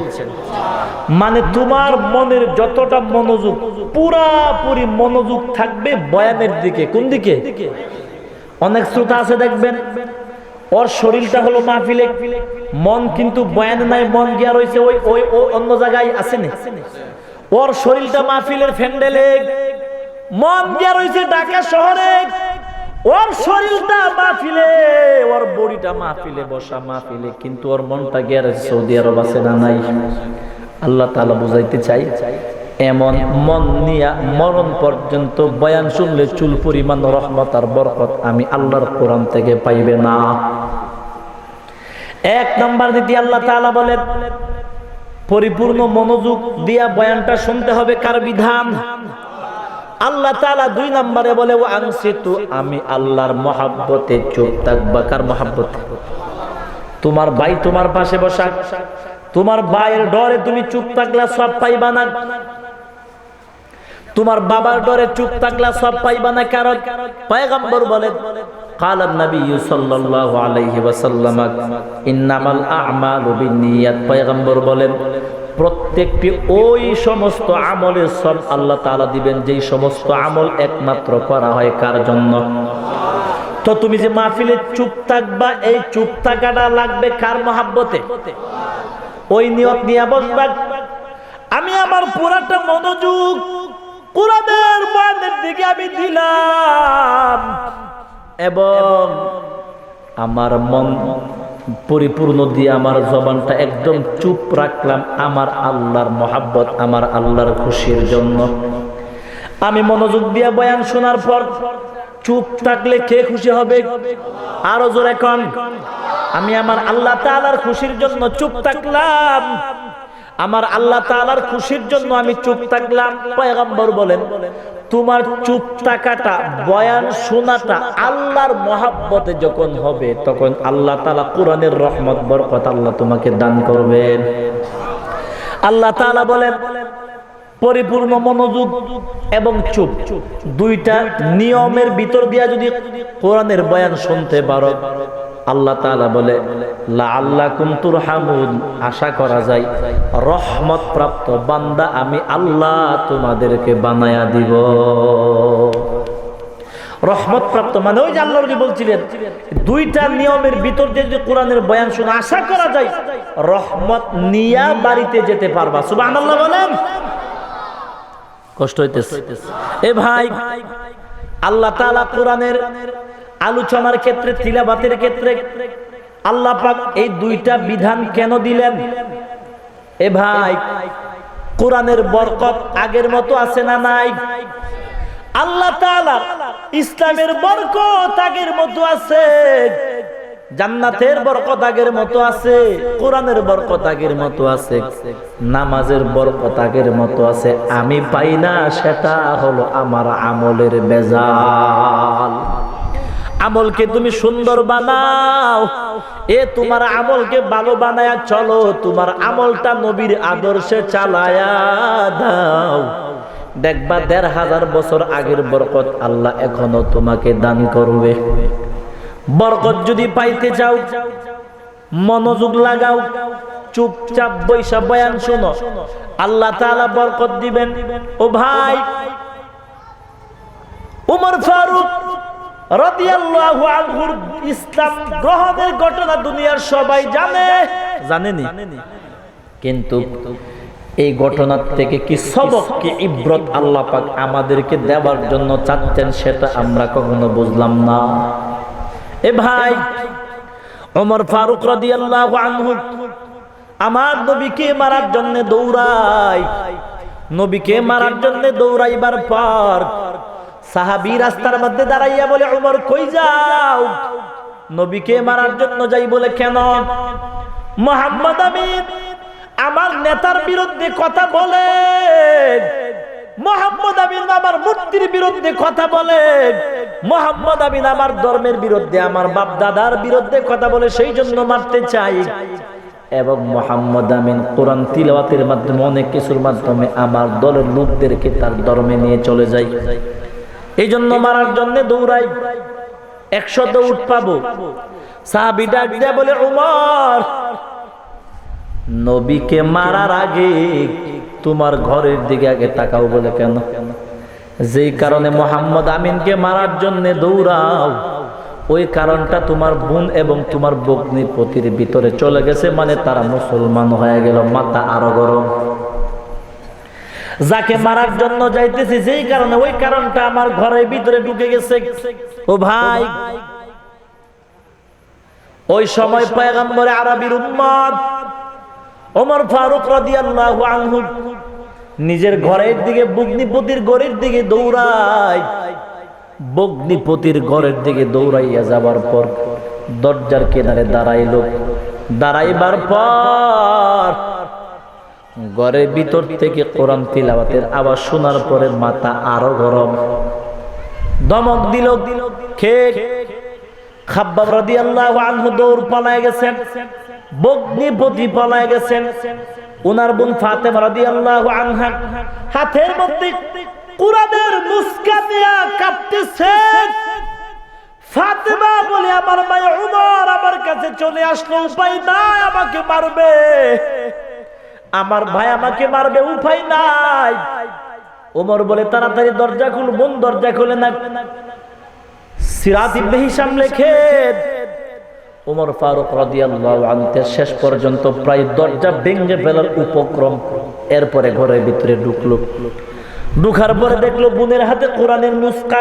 মানে তোমার মনের যতটা মনোযোগ, পুরাপুরি মনোযোগ থাকবে বয়ানের দিকে। কোন দিকে? অনেক শ্রোতা আছে দেখবেন ওর শরীরটা হলো মাহফিলে, মন কিন্তু বয়ানে নাই, মন গিয়া রয়েছে ওই ওই অন্য জায়গায় আছে না। ওর শরীরটা মাহফিলের ফ্যান্ডেলে, মন গিয়া রয়েছে ঢাকা শহরে, ওর শরীরটা মাহফিলে, ওর বডিটা মাহফিলে, বসা মাহফিলে, কিন্তু ওর মনটা গিয়া রয়েছে সৌদি আরব। আছে না নাই? আল্লাহ তাআলা বুঝাইতে চাই এমন মন নিয়া মরণ পর্যন্ত বয়ান শুনলে চুল পরিমাণ রহমত আর বরকত আমি আল্লাহর কোরআন থেকে পাইবে না। এক নাম্বার নীতি আল্লাহ তাআলা বলেন পরিপূর্ণ মনোযোগ দিয়া বয়ানটা শুনতে হবে। কার বিধান? আল্লাহ তাআলা দুই নম্বরে বলে ও আনসিতু, আমি আল্লাহর মহাব্বতে চুপ থাকবা। কার মহাব্বতে? তোমার ভাই তোমার পাশে বসা, তোমার ভাইয়ের ডরে তুমি চুপ থাকলা সব পাইবা না, তোমার বাবার ডরে চুপ থাকলা সব পাইবা না। কারণ পয়গম্বর বলেন قال النبي صلى الله عليه وسلم انما الاعمال بالنيات, পয়গম্বর বলেন প্রত্যেকটি ওই সমস্ত আমলের সব আল্লাহ তাআলা দিবেন যেই সমস্ত আমল একমাত্র করা হয় কার জন্য? তো তুমি যে মাহফিলে চুপ থাকবা, এই চুপ থাকাটা লাগবে কার মহাব্বতে? ওই নিয়ত নিয়ে বসবা আমি আমার পুরাটা মনোযোগ কোরআনের বয়ানের দিকে আমি দিলাম এবং আমার মন পরিপূর্ণ দিয়ে আমার জবানটা একদম চুপ রাখলাম আমার আল্লাহর মহাব্বত, আমার আল্লাহর খুশির জন্য। আমি মনোযোগ দিয়ে বয়ান শোনার পর চুপ থাকলে কে খুশি হবে? আরো জোরে কোন? আমি আমার আল্লাহ তাআলার খুশির জন্য চুপ থাকলাম, আমার আল্লাহ তাআলার খুশির জন্য আমি চুপ থাকলাম। পয়গম্বর বলেন তোমার চুপ থাকাটা, বয়ান শোনাটা আল্লাহর মহাব্বতে যখন হবে তখন আল্লাহ তাআলা কোরআনের রহমত বরকত আল্লাহ তোমাকে দান করবেন। আল্লাহ তাআলা বলেন পরিপূর্ণ মনোযোগ এবং চুপ, দুইটা নিয়মের ভিতর দিয়া যদি কোরআনের বয়ান শুনতে পারো, আল্লাহ তাআলা বলে লাআল্লাকুম তুরহামুন, আশা করা যায় রহমত প্রাপ্ত বান্দা আমি আল্লাহ তোমাদেরকে বানায়া দিব। রহমত প্রাপ্ত মানে ওই যে আল্লাহ নবী বলছিলেন দুইটা নিয়মের ভিতর দিয়ে যদি কোরআনের বয়ান শুনে আশা করা যায় রহমত নিয়া বাড়িতে যেতে পারবা। সুবহানাল্লাহ বলেন। কষ্ট হইতেছে এ ভাই, আল্লাহ তাআলা কোরআনের আলোচনার ক্ষেত্রে, তিলাওয়াতের ক্ষেত্রে আল্লাহ পাক এই দুইটা বিধান কেন দিলেন? এ ভাই, কোরআনের বরকত আগের মতো আছে না নাই? আল্লাহ তাআলা ইসলামের বরকত আগের মতো আছে, জান্নাতের বরকত আগের মতো আছে, কোরআনের বরকত আগের মতো আছে, নামাজের বরকত আগের মতো আছে। আমি পাই না, সেটা হলো আমার আমলের বেজাল। আমলকে তুমি সুন্দর বানাও, তোমার আমলকে ভালো বানায়া চলো, তোমার আমলটা নবীর আদর্শে চালায়া দাও, দেখবা ১৫০০ বছর আগের বরকত আল্লাহ এখনো তোমাকে দান করবে। বরকত যদি পাইতে চাও মনোযোগ লাগাও, চুপচাপ বৈশা বয়ান শোনো, আল্লাহ তাআলা বরকত দিবেন। ও ভাই, উমর ফারুক রাদিয়াল্লাহু আনহুর ইসলাম গ্রহণের ঘটনা দুনিয়ার সবাই জানেনি, কিন্তু এই ঘটনার থেকে কি সবক, কি ইবরত আল্লাহ পাক আমাদেরকে দেওয়ার জন্য চাচ্ছেন সেটা আমরা কখনো বুঝলাম না। এ ভাই, ওমর ফারুক রাদিয়াল্লাহু আনহু আমার নবীকে মারার জন্য দৌড়ায়, নবীকে মারার জন্য দৌড়াইবার পর সাহাবী রাস্তার মধ্যে দাঁড়াইয়া বলে, ওমর কই যাও? নবীকে মারার জন্য যাই। বলে কেন? মুহাম্মদ আমিন আমার নেতার বিরুদ্ধে কথা বলে, মুহাম্মদ আমিন আমার মূর্তির বিরুদ্ধে কথা বলে, মুহাম্মদ আমিন আমার ধর্মের বিরুদ্ধে, আমার বাপ দাদার বিরুদ্ধে কথা বলে, সেই জন্য মারতে চাই। এবং মুহাম্মদ আমিন কোরআন তিলাওয়াতের মাধ্যমে অনেক কিছুর মাধ্যমে আমার দলের লোকদেরকে তার ধর্মে নিয়ে চলে যায়, এই জন্য মারার জন্য দৌড়াই। ১০০ দৌড় পাবো। সাহাবী ডাক দিয়ে বলে, ওমর নবীকে মারার আগে তোমার ঘরের দিকে আগে তাকাও। বলে কেন? যেই কারণে মুহাম্মদ আমিনকে মারার জন্য দৌড়াও, ওই কারণটা তোমার বোন এবং তোমার ভগ্নিপতির ভিতরে চলে গেছে, মানে তারা মুসলমান হয়ে গেল, মাথা আরো গরম। যাকে মারার জন্য যাইতেছি যেই কারণে, ওই কারণটা আমার ঘরের ভিতরে ঢুকে গেছে। ও ভাই, ওই সময় পয়গম্বরে আরবীর উম্মত ওমর ফারুক রাদিয়াল্লাহু আনহু নিজের ঘরের দিকে, ভগ্নিপতির ঘরের দিকে দৌড়ায়। ভগ্নিপতির ঘরের দিকে দৌড়াইয়া যাবার পর দরজার কিনারে দাঁড়াইলো। দাঁড়াইবার পর ঘরের ভিতর থেকে কোরআন তিলাওয়াতের আওয়াজ শোনার পরে মাথা আরো গরম, ধমক দিল। খাব্বাব রাদিয়াল্লাহু আনহু দৌড় পালায় গেছেন, ভগ্নিপতি পালায় গেছেন। ওনার বোন ফাতেমা রাদিয়াল্লাহু আনহা হাতের মধ্যে কুরআনের মুসকা নিয়ে কাঁপতেছেন। ফাতেমা বলে, আমার ভাই ওমর আমার কাছে চলে আসলো, উপায় নাই, আমাকে মারবে, আমার ভাই আমাকে মারবে, উপায় নাই। ওমর বলে, তাড়াতাড়ি দরজা খুল। বোন দরজা খুলে না। সিরাত ইবনে হিশাম লেখেন, ওমর ফারুক রাদিয়াল্লাহু আনহু শেষ পর্যন্ত প্রায় দরজা ভেঙে ফেলার উপক্রম। এরপরে ঘরের ভিতরে ঢুকলো। ঢুকার পরে দেখলো বোনের হাতে কোরআনের মুসকা।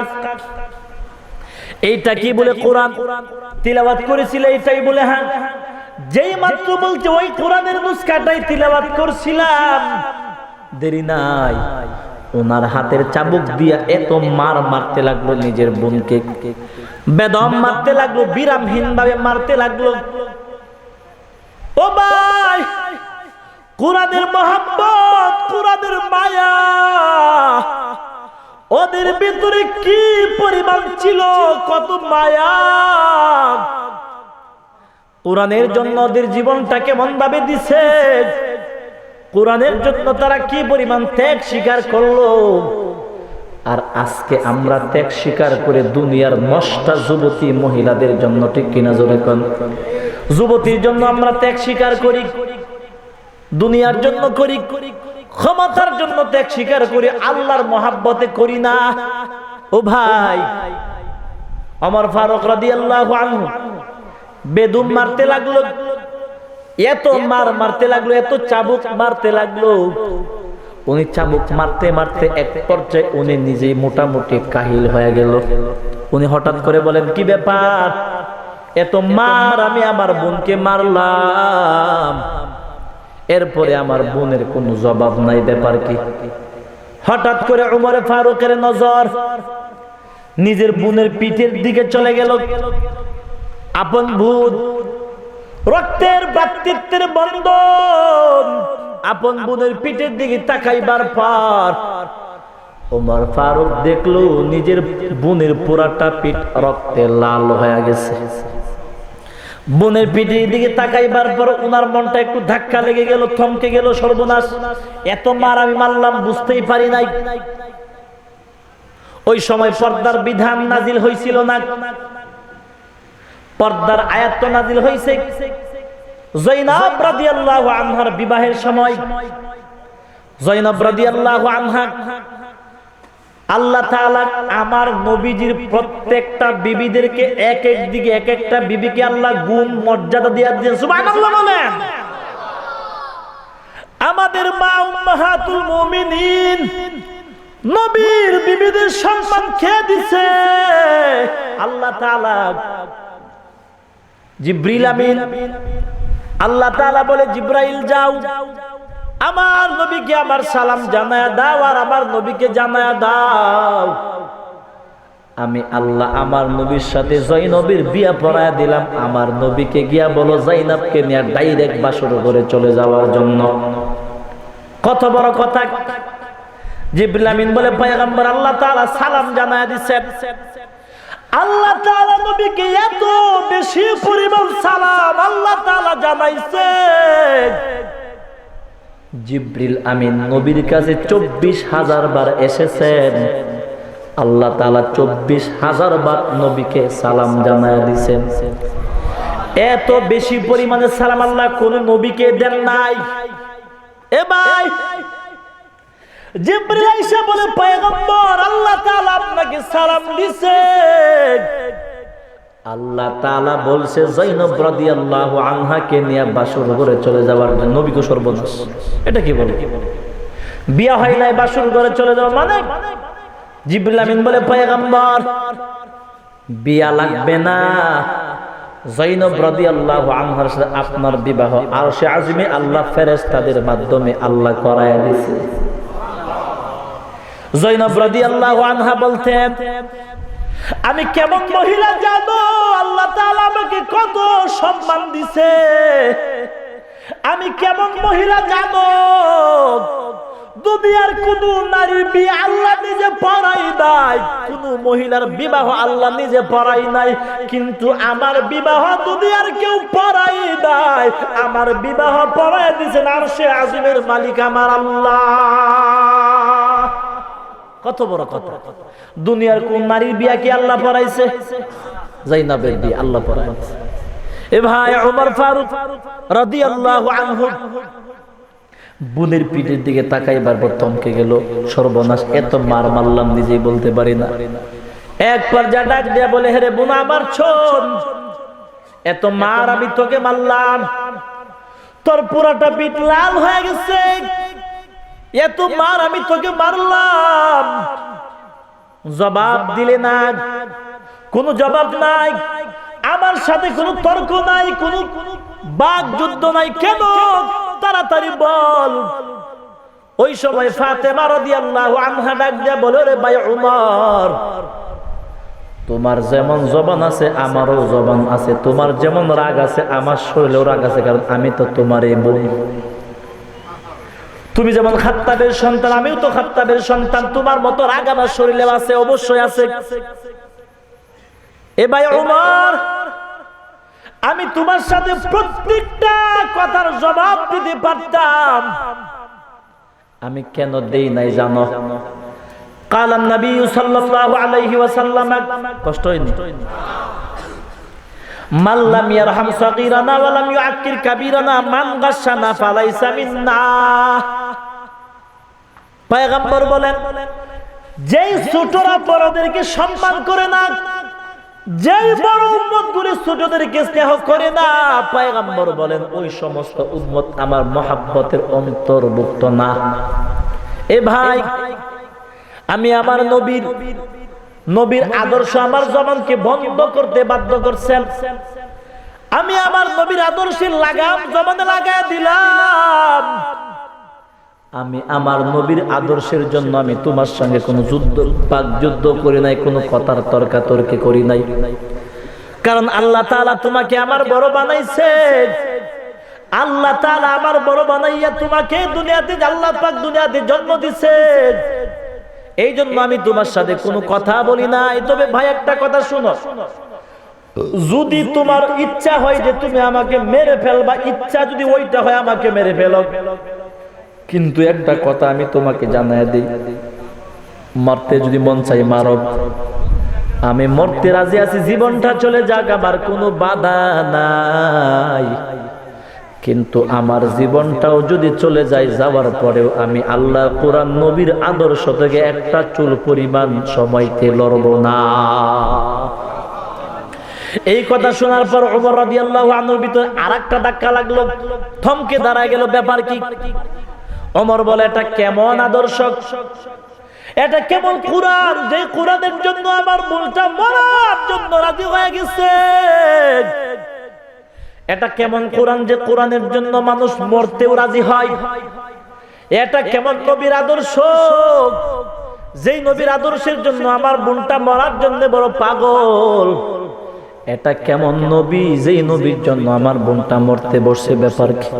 এইটা কি? বলে কোরআন তিলাওয়াত করেছিল, এইটাই? বলে হ্যাঁ। যেই মাত্র বলছে ওই কোরআনের মুসকাটাই তিলাওয়াত করছিলাম, দেরি নাই, ওনার হাতের চাবুক দিয়া এত মারতে লাগলো নিজের বোনকে, বেদম মারতে লাগলো, বিরামহীন ভাবে মারতে লাগলো। ও ভাই, কোরআনের মহব্বত, কোরআনের মায়া ওদের ভিতরে কি পরিমাণ ছিল, কত মায়া! কোরআনের জন্য ওদের জীবনটা কেমন ভাবে দিছে, কোরআনের জন্য তারা কি পরিমাণ ত্যাগ স্বীকার করলো। আর আজকে আমরা ত্যাগ স্বীকার করে দুনিয়ার নষ্টা যুবতী মহিলাদের জন্য, ঠিক কিনা জোরে কোন? যুবতীর জন্য আমরা ত্যাগ স্বীকার করি, দুনিয়ার জন্য করি, ক্ষমতার জন্য ত্যাগ স্বীকার করি, আল্লাহর মহাব্বতে করি না। ও ভাই, ওমর ফারুক রাদিয়াল্লাহু আনহু বেদুম মারতে লাগলো, এত মারতে লাগলো, এত চাবুক মারতে লাগলো। উনি চাবুক মারতে মারতে এক পর্যায়ে উনি নিজেই মোটামুটি কাহিল হয়ে গেল। উনি হঠাৎ করে বলেন, কি ব্যাপার, এত মার, আমি আমার বোনকে মারলাম, এরপরে আমার বোনের কোনো জবাব নাই, ব্যাপার কি? হঠাৎ করে ওমর ফারুকের নজর নিজের বোনের পিঠের দিকে চলে গেল। আপন বোন, রক্তের ভ্রাতৃত্বের বন্ধন, আপন বোনের পিঠের দিকে তাকাইবার পর ওমর ফারুক দেখলো নিজের বোনের পুরাটা পিঠ রক্তে লাল হয়ে গেছে। বোনের পিঠের দিকে তাকাইবার পর ওনার মনটা একটু ধাক্কা লেগে গেল, থমকে গেল। সর্বনাশ, এত মার আমি মারলাম বুঝতেই পারি নাই। ওই সময় পর্দার বিধান নাজিল হয়েছিল না, পর্দার আয়াত তো নাজিল হয়েছে জয়নাব রাদিয়াল্লাহু আনহার বিবাহের সময়। জয়নাব রাদিয়াল্লাহু আনহা, আল্লাহ তাআলা আমার নবীজির প্রত্যেকটা বিবিদেরকে এক এক দিকে এক একটা বিবিকে আল্লাহ গুণ মর্যাদা দিয়ে দিয়েছেন। সুবহানাল্লাহ বলেন। আমাদের মা উম্মাহাতুল মুমিনিন নবীর বিবিদের সম্মান খেয়ে দিছে আল্লাহ তাআলা। জিবরিল আমিন, আল্লাহ তাআলা বলে জিবরাইল যাও আমার নবীকে আমার সালাম জানায়া দাও, আর আমার নবীকে জানায়া দাও আমি আল্লাহ আমার নবীর সাথে জয়নবের বিয়া পড়ায়া দিলাম। আমার নবীকে গিয়া বলো জাইনাবকে নিয়ে ডাইরেক্ট বাসর ঘরে চলে যাওয়ার জন্য। কত বড় কথা। জিবরিল আমিন বলে পয়গম্বর আল্লাহ তাআলা সালাম জানায়া দিয়েছেন। আল্লাহ তাআলা নবীকে এত বেশি পরিমাণ সালাম আল্লাহ তাআলা জানাইছেন, জিবরিল আমিন নবীর কাছে 24,000 বার এসেছেন। আল্লাহ তাআলা 24,000 বার নবীকে সালাম জানায়া দিয়েছেন। এত বেশি পরিমাণে সালাম আল্লাহ কোন নবীকে দেন নাই। এ ভাই, জিবরিল আইসা বলে পয়গম্বর আল্লাহ তাআলা আপনাকে সালাম দিয়েছেন। আল্লাহ তাআলা বলছে জয়নব রাদিয়াল্লাহু আনহাকে নিয়ে বাসর ঘরে চলে যাওয়ার জন্য। নবীকে সর্বনাশ, এটা কি বলে? বিয়া হয় নাই বাসর ঘরে চলে যাওয়া মানে? জিবরিল আমিন বলে পয়গম্বর বিয়া লাগবে না, জয়নব রাদিয়াল্লাহু আনহার সাথে আপনার বিবাহ আরশে আযমে আল্লাহ ফেরেশতাদের মাধ্যমে আল্লাহ করায়া দিয়েছে। জয়নব রাদিয়াল্লাহু আনহা বলতেন আমি কেমন মহিলা জানো, আল্লাহ তাআলা আমাকে কত সম্মান দিছে। আমি কেমন মহিলা জানো, দুনিয়ার কোন নারীর বিয়ে আল্লাহ নিজে পড়াই নাই, কোন মহিলার বিবাহ আল্লাহ নিজে পড়াই নাই, কিন্তু আমার বিবাহ দুনিয়ার কেউ পড়াই নাই। আমার বিবাহ পড়াই দিয়েছেন আরশে আযমের মালিক আমার আল্লাহ। কত বড় কথা। দুনিয়ার কোন নারীর বিয়া কি আল্লাহ পড়াইছে? জাইনাবের বিয়ে আল্লাহ পড়াইছে। এ ভাই, ওমর ফারুক রাদিয়াল্লাহু আনহু বোনের পিঠের দিকে তাকাইবার পর থমকে গেল। সর্বনাশ, এত মার মারলাম নিজেই বলতে পারি না। এক পর্যায়ে ডাক দিয়া বলে হে রে বোন আমার শোন, এত মার আমি তোকে মারলাম, তোর পুরাটা পিঠ লাল হয়ে গেছে। এত মার আমি তোকে মারলাম, জবাব দিলে না, কোনো জবাব নাই, আমার সাথে কোনো তর্ক নাই, কোনো বাক যুদ্ধ নাই। কেন? তাড়াতাড়ি বল। ওই সময় ফাতেমা রাদিয়াল্লাহু আনহা ডাক দিয়া বলে রে ভাই ওমর, তোমার যেমন জবান আছে আমারও জবান আছে, তোমার যেমন রাগ আছে আমার শরীরেও রাগ আছে, কারণ আমি তো তোমারই বোন। তুমি যেমন খাত্তাবের সন্তান আমিও তো খাত্তাবের সন্তান, তোমার মতো রাগ আমার শরীরে আছে, অবশ্যই আছে। এ ভাই ওমর, আমি তোমার সাথে প্রত্যেকটা কথার জবাব দিতে পারতাম, আমি কেন দেই নাই জানো? قال النبي صلى الله عليه وسلم, কষ্ট হয়নি? মান লাম ইয়ারহাম সাগীরানা ওয়া লাম ইউআক্কির কাবীরানা মান গাশশানা ফালাইসা মিন্না। পয়গম্বর বলেন, যেই ছোটরা বড়দেরকে সম্মান করে না, যেই বড় উম্মত গুলো ছোটদেরকে স্নেহ করে না, পয়গম্বর বলেন ওই সমস্ত উম্মত আমার মহাব্বতের অন্তর্ভুক্ত না। এ ভাই, আমি আমার নবীর আদর্শ আমার জবানকে বন্ধ করতে বাধ্য করছেন। আমি আমার নবীর আদর্শের লাগাম জবানে লাগায় দিলাম। আমি আমার নবীর আদর্শের জন্য আমি তোমার সঙ্গে কোনো যুদ্ধ করি নাই, কোনো কথার তর্কাতর্কি করি নাই, কারণ আল্লাহ তাআলা তোমাকে আমার বড় বানাইছে। আল্লাহ তাআলা আমার বড় বানাইয়া তোমাকে দুনিয়াতে, আল্লাহ পাক দুনিয়াতে জন্ম দিয়েছে। এই জন্য আমি তোমার সাথে কোনো কথা বলি নাই। তবে ভাই একটা কথা শোনো, যদি তোমার ইচ্ছা হয় যে তুমি আমাকে মেরে ফেলবা, ইচ্ছা যদি ওইটা হয় আমাকে মেরে ফেলো, কিন্তু একটা কথা আমি তোমাকে জানাই দিই, মরতে যদি মন চাই মারো, আমি মরতে রাজি আছি, জীবনটা চলে যাক, আমার কোনো বাধা নাই। কিন্তু আমার জীবনটাও যদি চলে যায়, যাওয়ার পরেও আমি আল্লাহ কোরআন নবীর আদর্শ থেকে একটা চুল পরিমাণ সময়তে লড়ব না। এই কথা শোনার পর ওমর রাদিয়াল্লাহু আনহুর ভিতরে আরেকটা ধাক্কা লাগলো, থমকে দাঁড়ায় গেল। ব্যাপার কি? ওমর বলে, এটা কেমন আদর্শ, এটা কেমন কোরআন, যে কোরআনের জন্য আমার মনটা মরার জন্য রাজি হয়ে গেছে। এটা কেমন কোরআন, যে কোরআনের জন্য মানুষ মরতেও রাজি হয়। এটা কেমন নবীর আদর্শ, যেই নবীর আদর্শের জন্য আমার বোনটা মরার জন্য বড় পাগল। এটা কেমন নবী, যেই নবীর জন্য আমার বোনটা মরতে বসে। ব্যাপার কি?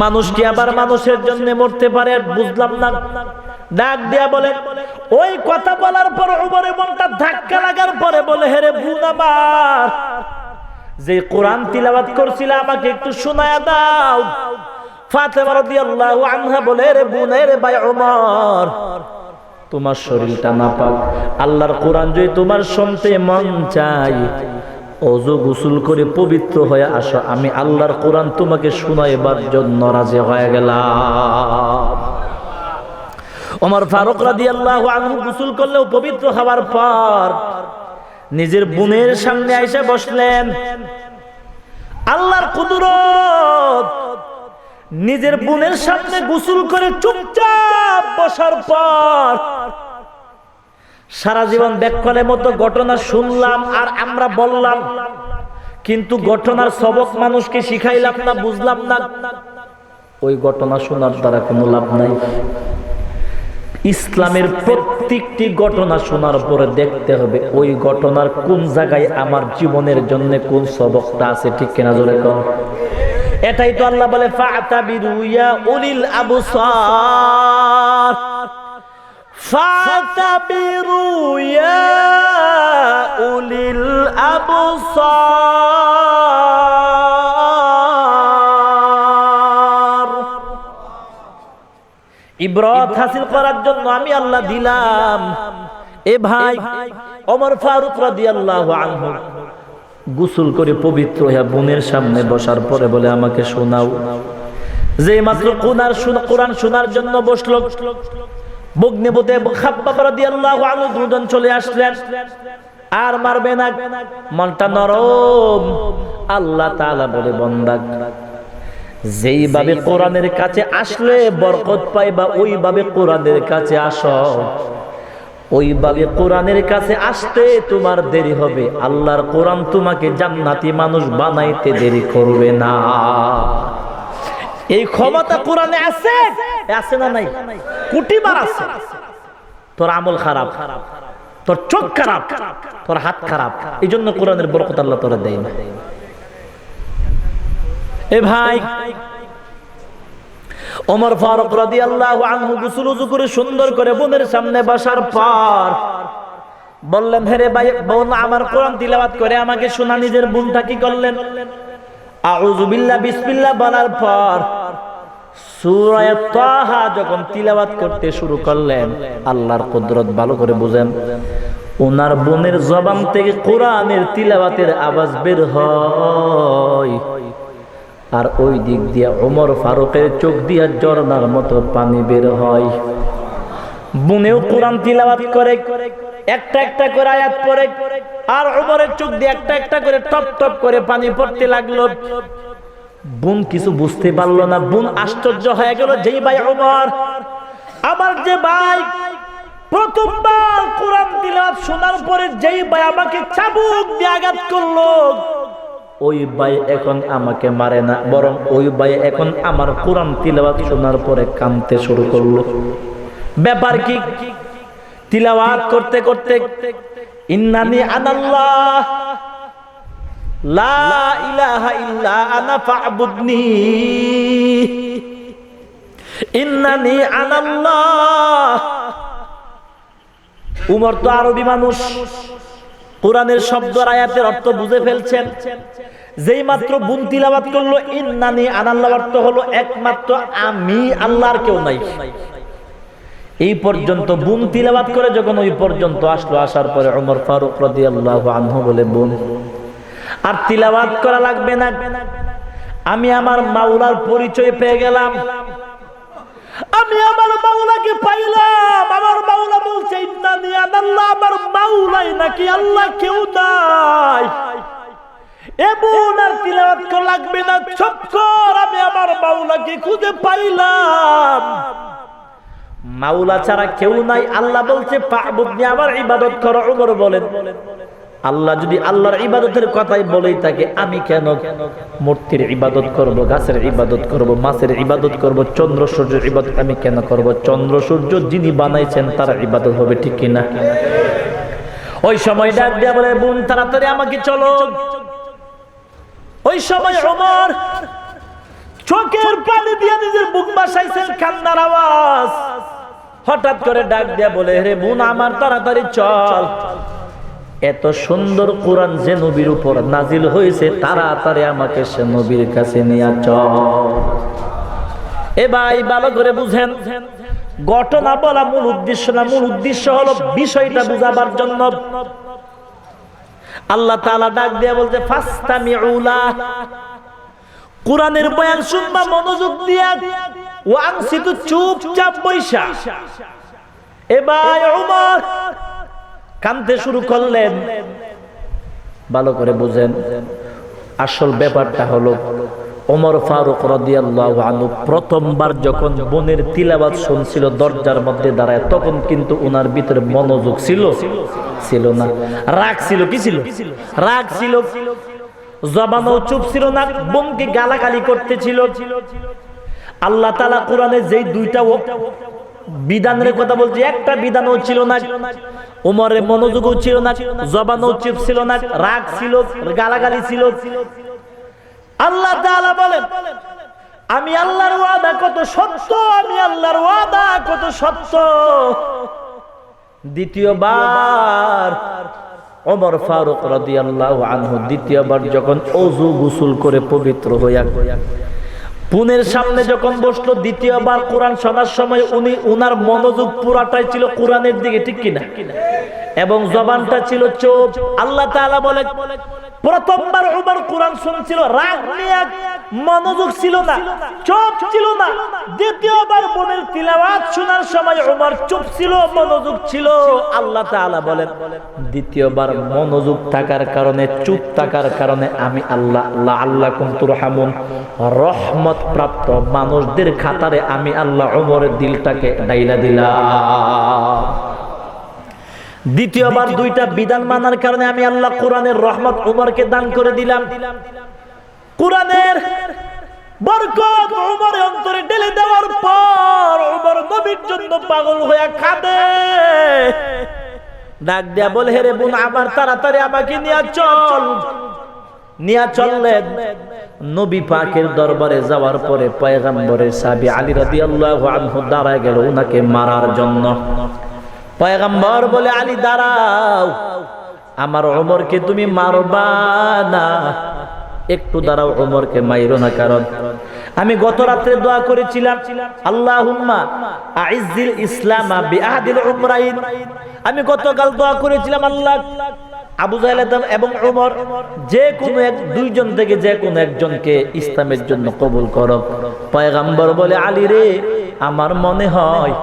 মানুষ কি আবার মানুষের জন্য মরতে পারে? বুঝলাম না। ডাক দিয়া বলে, ওই কথা বলার পর ওমরের মনটা ধাক্কা লাগার পরে বলে, হেরে বোন আমার, যে কোরআন তিলাওয়াত করছিল আমাকে একটু শোনায়া দাও। ফাতেমা রাদিয়াল্লাহু আনহা বলে, রে বোন, রে ভাই ওমর, তোমার শরীরটা নাপাক, আল্লাহর কোরআন যদি তোমার শুনতে মন চাই, ওযু গোসল করে পবিত্র হয়ে আসো, আমি আল্লাহর কোরআন তোমাকে শোনাইবার জন্য রাজি হয়ে গেলাম। ওমর ফারুক রাদিয়াল্লাহু আনহু গোসল করলেও পবিত্র হওয়ার পর নিজের বোনের সামনে এসে বসলেন। আল্লাহর কুদরত, নিজের বোনের সামনে গোসল করে চুপচাপ বসার পর সারা জীবন ব্যাককলের মতো ঘটনা শুনলাম আর আমরা বললাম, কিন্তু ঘটনার সবক মানুষকে শিখাইলাম না, বুঝলাম না। ওই ঘটনা শোনার দ্বারা কোনো লাভ নাই। ইসলামের প্রত্যেকটি ঘটনা শোনার পরে দেখতে হবে ওই ঘটনার কোন জায়গায় আমার জীবনের জন্য কোন সবকটা আছে, ঠিক কিনা জোরে কর। এটাই তো আল্লাহ বলে, ফাতাবিরু ইয়া উলিল আবসার, ফাতাবিরু ইয়া উলিল আবসার। ইবরাত হাসিল করার জন্য আমি আল্লাহ দিলাম। এ ভাই, ওমর ফারুক রাদিয়াল্লাহু আনহু গোসল করে পবিত্র হয়ে বোনের সামনে বসার পরে বলে, আমাকে শোনাও। যে মাত্র কোরআন শোনার জন্য বসলো, বগ্নিপথে খাব্বাব রাদিয়াল্লাহু আনহু দুজন চলে আসলেন। আর মারবে না, মনটা নরম। আল্লাহ তাআলা বলে, বান্দা, যেইভাবে কোরআনের কাছে আসলে বরকত পাইবা, ওইভাবে কোরআনের কাছে আসো। ওইভাবে কোরআনের কাছে আসতে তোমার দেরি হবে, আল্লাহর কোরআন তোমাকে জান্নাতি মানুষ বানাইতে দেরি করবে না। এই ক্ষমতা কোরআনে আছে, আছে না নাই? কোটিবার আছে। তোর আমল খারাপ, তোর চোখ খারাপ, তোর হাত খারাপ, এই জন্য কোরআনের বরকত আল্লাহ তোরা দেয় না। এ ভাই, ওমর ফারুক রাদিয়াল্লাহু আনহু গোসল ওযু করে সুন্দর করে বোনের সামনে বসার পর বললেন, হেরে ভাই বোন, আমার কোরআন তিলাওয়াত করে আমাকে শোনা। নিজের বোনটা কি করলেন? আউযু বিল্লাহ বিসমিল্লাহ বলার পর সূরা তাহা যখন তিলাওয়াত করতে শুরু করলেন, আল্লাহর কুদরত ভালো করে বুঝেন, ওনার বোনের জবান থেকে কোরআনের তিলাওয়াতের আওয়াজ বের হয়, আর ওই দিক দিয়ে ওমর ফারুকের চোখ দিয়ে ঝর্ণার মতো পানি বের হয়। বোনেও কোরআন তিলাওয়াত করে, একটা একটা করে আয়াত পড়ে, আর ওমরের চোখ দিয়ে একটা একটা করে টপ টপ করে পানি পড়তে লাগলো। বোন কিছু বুঝতে পারলো না। বোন আশ্চর্য হয়ে গেল, যেই ভাই ওমর, আমার যে ভাই প্রথমবার কোরআন তিলাওয়াত শোনার পরে যেই ভাই আমাকে চাবুক দিয়ে আঘাত করলো, ওই ভাই এখন আমাকে মারে না, বরং ওই ভাই এখন আমার কোরআন তিলাওয়াত শোনার পরে কাঁদতে শুরু করলো। ব্যাপার কি? তিলাওয়াত করতে করতে, ইন্নানি আনাল্লাহ লা ইলাহা ইল্লা আনা ফা'বুদনি, ইন্নানি আনাল্লাহ উমর তো আরবি মানুষ, কোরআনের শব্দ আর আয়াতের অর্থ বুঝে ফেলছেন। যেই মাত্র বোন তিলাওয়াত করলো ইন্নানি আনাল্লাহ, অর্থ হলো একমাত্র আমি আল্লাহ, আর কেউ নাই। এই পর্যন্ত বোন তিলাওয়াত করে যখন ওই পর্যন্ত আসলো, আসার পরে ওমর ফারুক রাদিয়াল্লাহু আনহু বলে, বোন আর তিলাওয়াত করা লাগবে না, আমি আমার মাওলার পরিচয় পেয়ে গেলাম, আমি আমার মাওলাকে পাইলাম। আমার মাওলা বলছে ইন্নানি আনাল্লাহ, আমার মাওলাই নাকি আল্লাহ, কেউ নাই। এ বোন আর তিলাওয়াত করা লাগবে না, চুপ কর, আমি আমার মাওলাকে খুঁজে পাইলাম। মাওলা ছাড়া কেউ নাই। আল্লাহ বলছে ফাবুদনি, আমার ইবাদত করো। ওমর বলেন, আল্লাহ যদি আল্লাহর ইবাদতের কথাই বলেই থাকে, আমি কেন মূর্তির ইবাদত করব, গাছের ইবাদত করব, মাছের ইবাদত করব, চন্দ্র সূর্যের ইবাদত আমি কেন করব? চন্দ্র সূর্য যিনি বানাইছেন তার ইবাদত হবে, ঠিক কিনা? ওই সময় ডাক দিয়া বলে, বোন তাড়াতাড়ি আমাকে চলো। ওই সময় ওমর চোখের পানি দিয়ে নিজের বুক বাসাইছেন, কান্নার আওয়াজ। হঠাৎ করে ডাক দিয়া বলে, রে বোন আমার, তাড়াতাড়ি চল, এত সুন্দর কোরআন যে নবীর উপর নাজিল হয়েছে, তাড়াতাড়ি আমাকে সে নবীর কাছে নিয়ে চল। এ ভাই ভালো করে বুঝেন, ঘটনা বলা মূল উদ্দেশ্য না, মূল উদ্দেশ্য হলো বিষয়টা বুঝাবার জন্য। আল্লাহ তাআলা ডাক দিয়া বলছে ফাসতামিউ লাহ, কোরআনের বয়ান শুনবা মনোযোগ দিয়া, ওয়ানসিতু, চুপচাপ বৈশা। এ ভাই ওমর কাঁদতে শুরু করলেন। ভালো করে বুঝেন, আসল ব্যাপারটা হলো ওমর ফারুক রাদিয়াল্লাহু আনহু প্রথমবার যখন বোনের তিলাওয়াত শুনছিল দরজার মধ্যে দাঁড়ায়, তখন কিন্তু ওনার ভিতরে মনোযোগ ছিল না, রাগ ছিল। কি ছিল? রাগ ছিল। জবানও চুপ ছিল না, বোনকে গালাগালি করতেছিল। আল্লাহ তাআলা কোরআনে যেই দুইটা বিধানের কথা বলছে, একটা বিধানও ছিল না। ওমরের মনোযোগও ছিল না, জবানও চুপ ছিল না, রাগ ছিল, গালাগালি ছিল। আল্লাহ তাআলা বলেন, আমি আল্লাহর ওয়াদা কত সত্য, আমি আল্লাহর ওয়াদা কত সত্য। দ্বিতীয়বার ওমর ফারুক রাদিয়াল্লাহু আনহু দ্বিতীয়বার যখন ওযু গোসল করে পবিত্র হইয়া পুনের সামনে যখন বসলো, দ্বিতীয়বার কোরআন শোনার সময় উনার মনোযোগ পুরাটাই ছিল কোরআনের দিকে, ঠিক কিনা? এবং জবানটা ছিল চুপ। আল্লাহ তাআলা বলে, প্রথমবার ওমর কোরআন শুনছিল, রাগ নিয়ে মনোযোগ ছিল না, চুপ ছিল না। দ্বিতীয়বার বোনের তিলাওয়াত শোনার সময় ওমর চুপ ছিল, মনোযোগ ছিল। আল্লাহ তাআলা বলেন, দ্বিতীয়বার মনোযোগ থাকার কারণে, চুপ থাকার কারণে আমি আল্লাহ লাআল্লাকুম তুরহামুন, রহমত প্রাপ্ত মানুষদের খাতারে আমি আল্লাহ ওমরের দিলটাকে ডাইলা দিলাম। দ্বিতীয়বার দুইটা বিধান মানার কারণে আমি আল্লাহ কোরআনের রহমত ওমরকে দান করে দিলাম। কোরআনের বরকত ওমরের অন্তরে ঢেলে দেওয়ার পর ওমর নবীর জন্য পাগল হয়ে কাঁদে। ডাক দেয়া বলে, হে রে বোন আমার, তাড়াতাড়ি আমাকে নিয়ে চল। নিয়ে চললেন। নবী পাকের দরবারে যাওয়ার পরে পয়গম্বরের সাহাবী আলী রাদিয়াল্লাহু আনহু দাঁড়ায় গেল উনাকে মারার জন্য। পয়গম্বর বলে, আলী দাঁড়াও, আমার ওমরকে তুমি মারবা না, একটু দাঁড়াও, ওমরকে মাইরো না। কারণ আমি গত রাত্রে দোয়া করেছিলাম, আল্লাহুম্মা আইজ্জিল ইসলামা বিআহদিল উমরাইন। আমি গতকাল দোয়া করেছিলাম, আল্লাহ আবু জাহেল এবং ওমর যে কোনো দুইজন থেকে যে কোনো একজনকে ইসলামের জন্য কবুল করো। পয়গম্বর বলে, আলী রে, আমার মনে হয়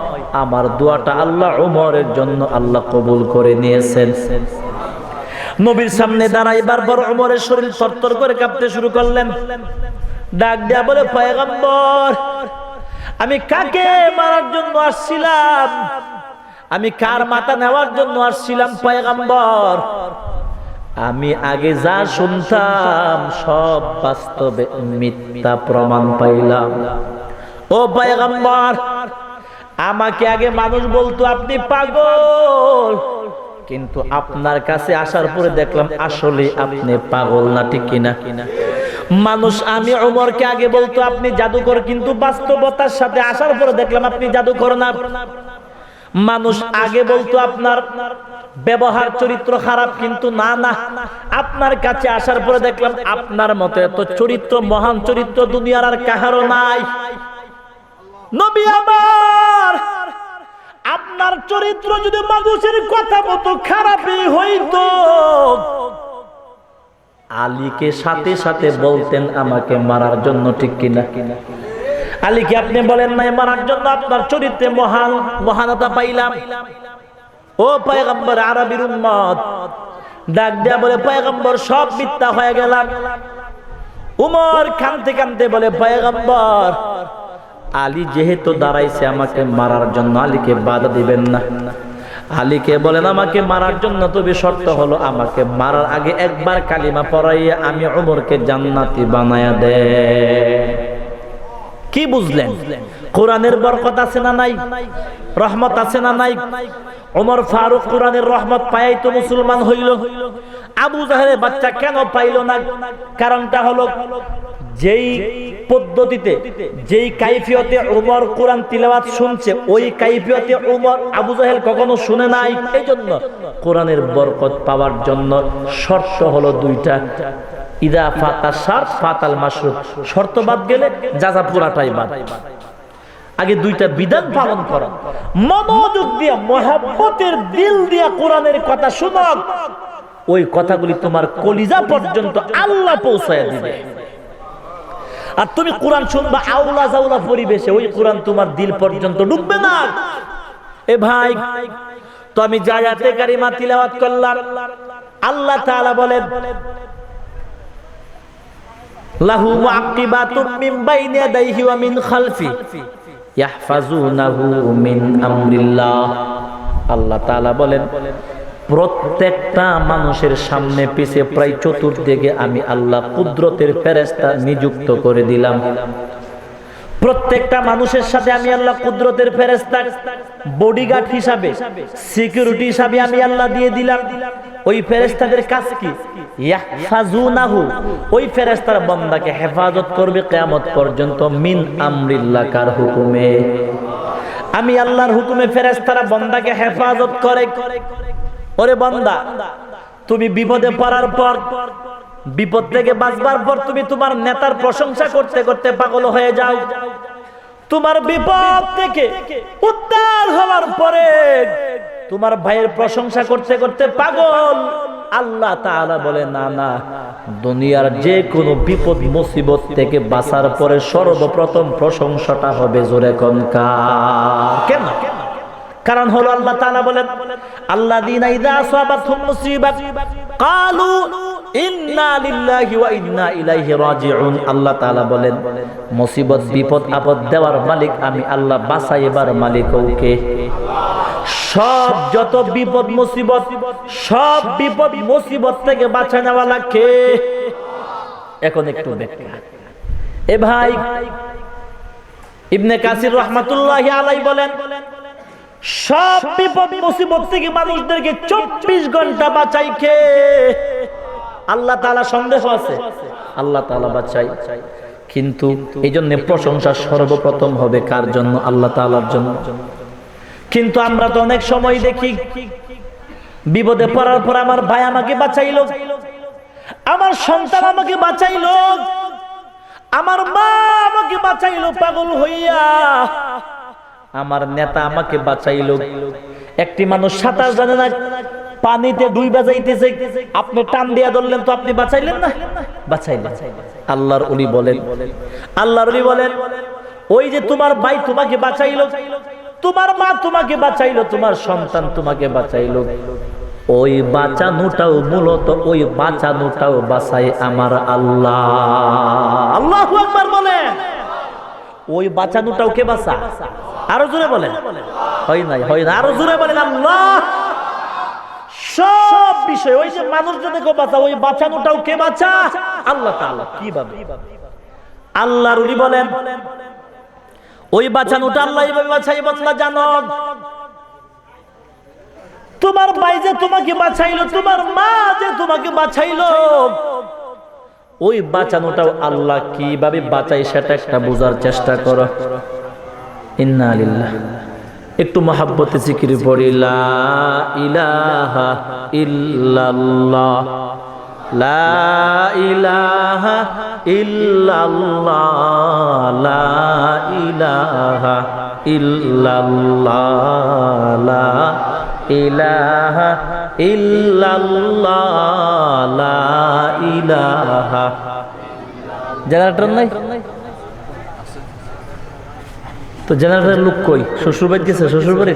আমার দোয়াটা আল্লাহ ওমরের জন্য আল্লাহ কবুল করে নিয়েছেন। নবীর সামনে দাঁড়াইবার পর ওমরের শরীর থরথর করে কাঁপতে শুরু করলেন। ডাক দেয়া বলে, পয়গম্বর আমি কাকে মারার জন্য আসছিলাম? আমি কার মাথা নেওয়ার জন্য আসছিলাম? পয়গম্বর আমি আগে যা শুনতাম সব বাস্তবে মিথ্যা প্রমাণ পাইলাম। ও পয়গম্বর, আমাকে আগে মানুষ বলতো আপনি পাগল, কিন্তু আপনার কাছে আসার পরে দেখলাম আসলে আপনি পাগল না, ঠিক কিনা? মানুষ আমি ওমরকে আগে বলতো আপনি জাদুকর, কিন্তু বাস্তবতার সাথে আসার পরে দেখলাম আপনি জাদুকর না। মানুষ আগে বলতো আপনার ব্যবহার চরিত্র খারাপ, কিন্তু না না, আপনার কাছে আসার পরে দেখলাম আপনার মতো এত চরিত্র, মহান চরিত্র দুনিয়ার আর কাহারও নাই। নবী আমার, আপনার চরিত্র যদি মানুষের কথা মতো খারাপই হইতো, আলীকে সাথে সাথে বলতেন আমাকে মারার জন্য, ঠিক কিনা? আলীকে আপনি বলেন নাই মারার জন্য, আপনার চরিত্রে মহানতা পাইলাম। ও পয়গম্বর, আরবীর উম্মত ডাক দেয়া বলে, পয়গম্বর সব মিথ্যা হয়ে গেলাম। উমর কাঁদতে কাঁদতে বলে, পয়গম্বর আলী যেহেতু দাঁড়াইছে আমাকে মারার জন্য, আলীকে বাধা দিবেন না। আলীকে বলেন আমাকে মারার জন্য, তবে শর্ত হলো আমাকে মারার আগে একবার কালিমা পড়াইয়া আমি উমরকে জান্নাতি বানায়া দে। কি বুঝলেন? কোরআনের বরকত আছে না নাই? রহমত আছে না নাই? ওমর ফারুক কোরআনের রহমত পাইয়াই তো মুসলমান হইল। আবু জাহেলের বাচ্চা কেন পাইল না? কারণটা হলো যেই পদ্ধতিতে, যেই কাইফিয়তে ওমর কোরআন তিলাওয়াত শুনছে, ওই কাইফিয়তে ওমর আবু জাহেল কখনো শুনে নাই। এই জন্য কোরআনের বরকত পাওয়ার জন্য শর্ত হলো দুইটা, ইদা ফাতা শারত ফাতাল মাশরুত, শর্ত বাদ গেলে যাজা পুরাটাই বাদ। আগে দুইটা বিধান পালন করো, মনোযোগ দিয়া মহব্বতের দিল দিয়া কোরআনের কথা শোনো, ওই কথাগুলি তোমার কলিজা পর্যন্ত আল্লাহ পৌঁছায় দিবে। আর তুমি কোরআন শুনবা আউলা জাউলা পরিবেশে, ওই কোরআন তোমার দিল পর্যন্ত ঢুকবে না। এ ভাই, তো আমি আয়াতে কারিমা তিলাওয়াত করলাম, আল্লাহ তাআলা বলেন লাহু মুআক্কিবাতুম মিন বাইনি ইয়াদাইহি ওয়া মিন খালফি ইয়াহফাজুনাহু মিন আমরিল্লাহ। আল্লাহ তাআলা বলেন প্রত্যেকটা মানুষের সামনে পিছে প্রায় চতুর্দিকে আমি আল্লাহ কুদরতের ফেরেশতা নিযুক্ত করে দিলাম। প্রত্যেকটা মানুষের সাথে আমি আল্লাহ কুদরতের ফেরেশতা বডিগার্ড হিসাবে, সিকিউরিটি হিসাবে আমি আল্লাহ দিয়ে দিলাম। ওই ফেরেশতাদের কাজ কি? ইয়াহফাজুনাহু, ওই ফেরেশতার বান্দাকে হেফাজত করবে কিয়ামত পর্যন্ত, মিন আমরিল্লাহ, কার হুকুমে? আমি আল্লাহর হুকুমে ফেরেশতারা বান্দাকে হেফাজত করে। ওরে বান্দা, তুমি বিপদে পড়ার পর, বিপদ থেকে বাঁচবার পর তুমি তোমার নেতার প্রশংসা করতে করতে পাগল হয়ে যাও। তোমার বিপদ থেকে উদ্ধার হওয়ার পরে তোমার ভাইয়ের প্রশংসা করতে করতে পাগল। আল্লাহ তাআলা বলে না না, দুনিয়ার যে কোনো বিপদ মুসিবত থেকে বাঁচার পরে সর্বপ্রথম প্রশংসাটা হবে জোরে কোন কার? কেন? কারণ হলো আল্লাহ তাআলা বলেন আল্লাযীনা ইযা আসাবাতহুম মুসিবাত ক্বালু ইন্না লিল্লাহি ওয়া ইন্না ইলাইহি রাজিউন। আল্লাহ তাআলা বলেন মুসিবত বিপদ আপদ দেওয়ার মালিক আমি আল্লাহ, বাঁচাইবার মালিক ওকে। সব যত বিপদ মুসিবত, সব বিপদ মুসিবত থেকে বাঁচা নেওয়া লাগে। এখন একটু ব্যাখ্যা। এ ভাই, ইবনে কাসির রাহমাতুল্লাহি আলাইহি বলেন সব বিপদ মুসিবত থেকে মানুষদেরকে 24 ঘন্টা বাঁচাই কে? আল্লাহ তাআলা। সন্দেহ আছে? আল্লাহ তাআলা বাঁচাই। কিন্তু এই জন্য প্রশংসা সর্বপ্রথম হবে কার জন্য? আল্লাহ তাআলার জন্য। কিন্তু আমরা তো অনেক সময় দেখি বিপদে পড়ার পর আমার ভাই আমাকে বাঁচাইলো, আমার সন্তান আমাকে বাঁচাইলো, আমার মা আমাকে বাঁচাইলো পাগল হইয়া, আমার নেতা আমাকে বাঁচাইলো। একটি মানুষ সাঁতার জানে না, পানিতে ডুইবা যাইতেছে, আপনি টান দিয়া ধরলেন তো আপনি বাঁচাইলেন না? বাঁচাইলেন। আল্লাহর ওলি বলেন, আল্লাহর ওলি বলেন ওই যে তোমার ভাই তোমাকে বাঁচাইলো, তোমার মা তোমাকে বাঁচাইলো, তোমার সন্তান তোমাকে বাঁচাইলো, ওই বাঁচানোটাও মূলত ওই বাঁচানোটাও বাঁচাই আমার আল্লাহ। আল্লাহু আকবার বলেন। ওই বাঁচানোটাও কে বাঁচা? আরো জোরে বলেন। হয় নাই, হয় না, আরো জোরে বলেন আল্লাহ। সব বিষয় ওই যে মানুষ যদি কেউ বাঁচা, ওই বাঁচানোটাও কে বাঁচা? আল্লাহ তাআলা। কিভাবে? আল্লাহর ওলি বলেন ওই বাঁচানোটা আল্লাহ এইভাবে বাঁচাই। বান্দা জানো তোমার ভাই যে তোমাকে বাঁচাইলো, তোমার মা যে তোমাকে বাঁচাইলো, ওই বাঁচানোটাও আল্লাহ কিভাবে বাঁচাই সেটা একটা বোঝার চেষ্টা করো। ইন্না লিল্লাহ। একটু মহাব্বতে জিকির পড়ি, লা ইলাহা ইল্লাল্লাহ, লা ইলাহা ইল্লাল্লাহ, লা ইলাহা ইল্লাল্লাহ, লা ইলাহা ইল্লাল্লাহ, লা ইলাহা। জেনারেটর নাই তো, জেনারেটর লোক কই? শ্বশুর বাড়ি গেছে, শ্বশুর বাড়ি।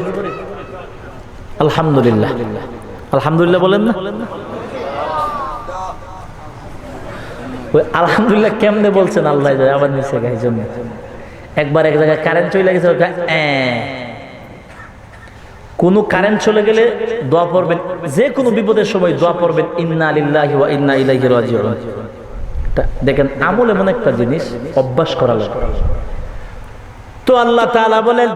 আলহামদুলিল্লাহ, আলহামদুলিল্লাহ বলেন না। ওই আলহামদুলিল্লাহ কেমনে বলছেন আল্লাহ আবার নিচে গায়ে জন্য। একবার এক জায়গায় কারেন্ট চলে গেছে, কোন কারেন্ট চলে গেলে দোয়া পড়বেন, যে কোনো বিপদের সময় দোয়া পড়বেন, ইন্না লিল্লাহি ওয়া ইন্না ইলাইহি রাজিউন। দেখেন আমল এমন একটা জিনিস, অভ্যাস করা লাগে। তো আল্লাহ তাআলা বলেন,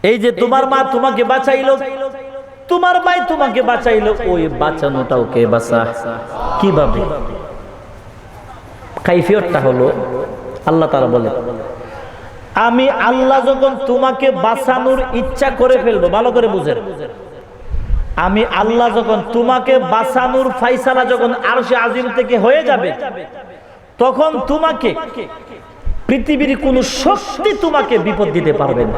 এই যে তোমার মা তোমাকে বাঁচাইলো, তোমার ভাই তোমাকে বাঁচাইলো, ওই বাঁচানোটাও কে বাঁচা, কিভাবে? কাইফিয়তটা হলো, আল্লাহ তাআলা বলেন, আমি আল্লাহ যখন তোমাকে বাঁচানোর ইচ্ছা করে ফেলবো, ভালো করে বুঝেন, আমি আল্লাহ যখন তোমাকে বাঁচানোর ফাইসালা যখন আরশে আজিম থেকে হয়ে যাবে, তখন তোমাকে পৃথিবীর কোন শক্তি তোমাকে বিপদ দিতে পারবে না।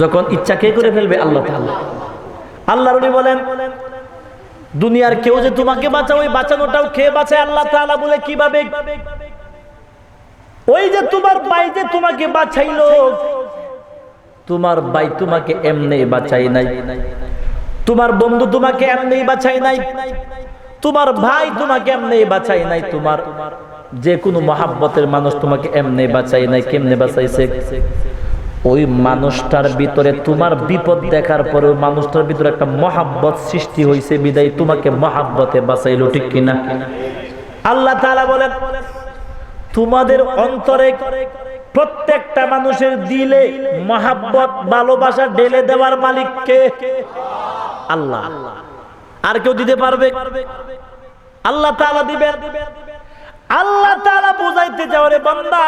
যখন ইচ্ছা কে করে ফেলবে? আল্লাহ তাআলা। আল্লাহর নবী বলেন, দুনিয়ার কেউ যে তোমাকে বাঁচায়, ওই বাঁচানোটাও কে বাঁচায়? আল্লাহ তাআলা। বলে কিভাবে? ওই যে তোমার ভাই যে তোমাকে বাঁচাইলো, তোমার ভাই তোমাকে এমনি বাঁচাই নাই, তোমার বন্ধু তোমাকে এমনি বাঁচাই নাই, তোমার ভাই তোমাকে এমনি বাঁচাই নাই, তোমার যে কোনো মহাব্বতের মানুষ তোমাকে এমনি বাঁচাই নাই। কেমনে বাঁচাইছে? ওই মানুষটার ভিতরে তোমার বিপদ দেখার পরে ওই মানুষটার ভিতরে একটা মহাব্বত সৃষ্টি হয়েছে, বিদায় তোমাকে মহাব্বতে বাঁচাইলো, ঠিক কিনা? আল্লাহ তাআলা বলেন, তোমাদের অন্তরে প্রত্যেকটা মানুষের দিলে মহাব্বত ভালোবাসা ঢেলে দেওয়ার মালিক কে? আল্লাহ। আর কেউ দিতে পারবে? আল্লাহ তাআলা দিবেন। আল্লাহ তাআলা বুঝাইতে যাও, রে বান্দা,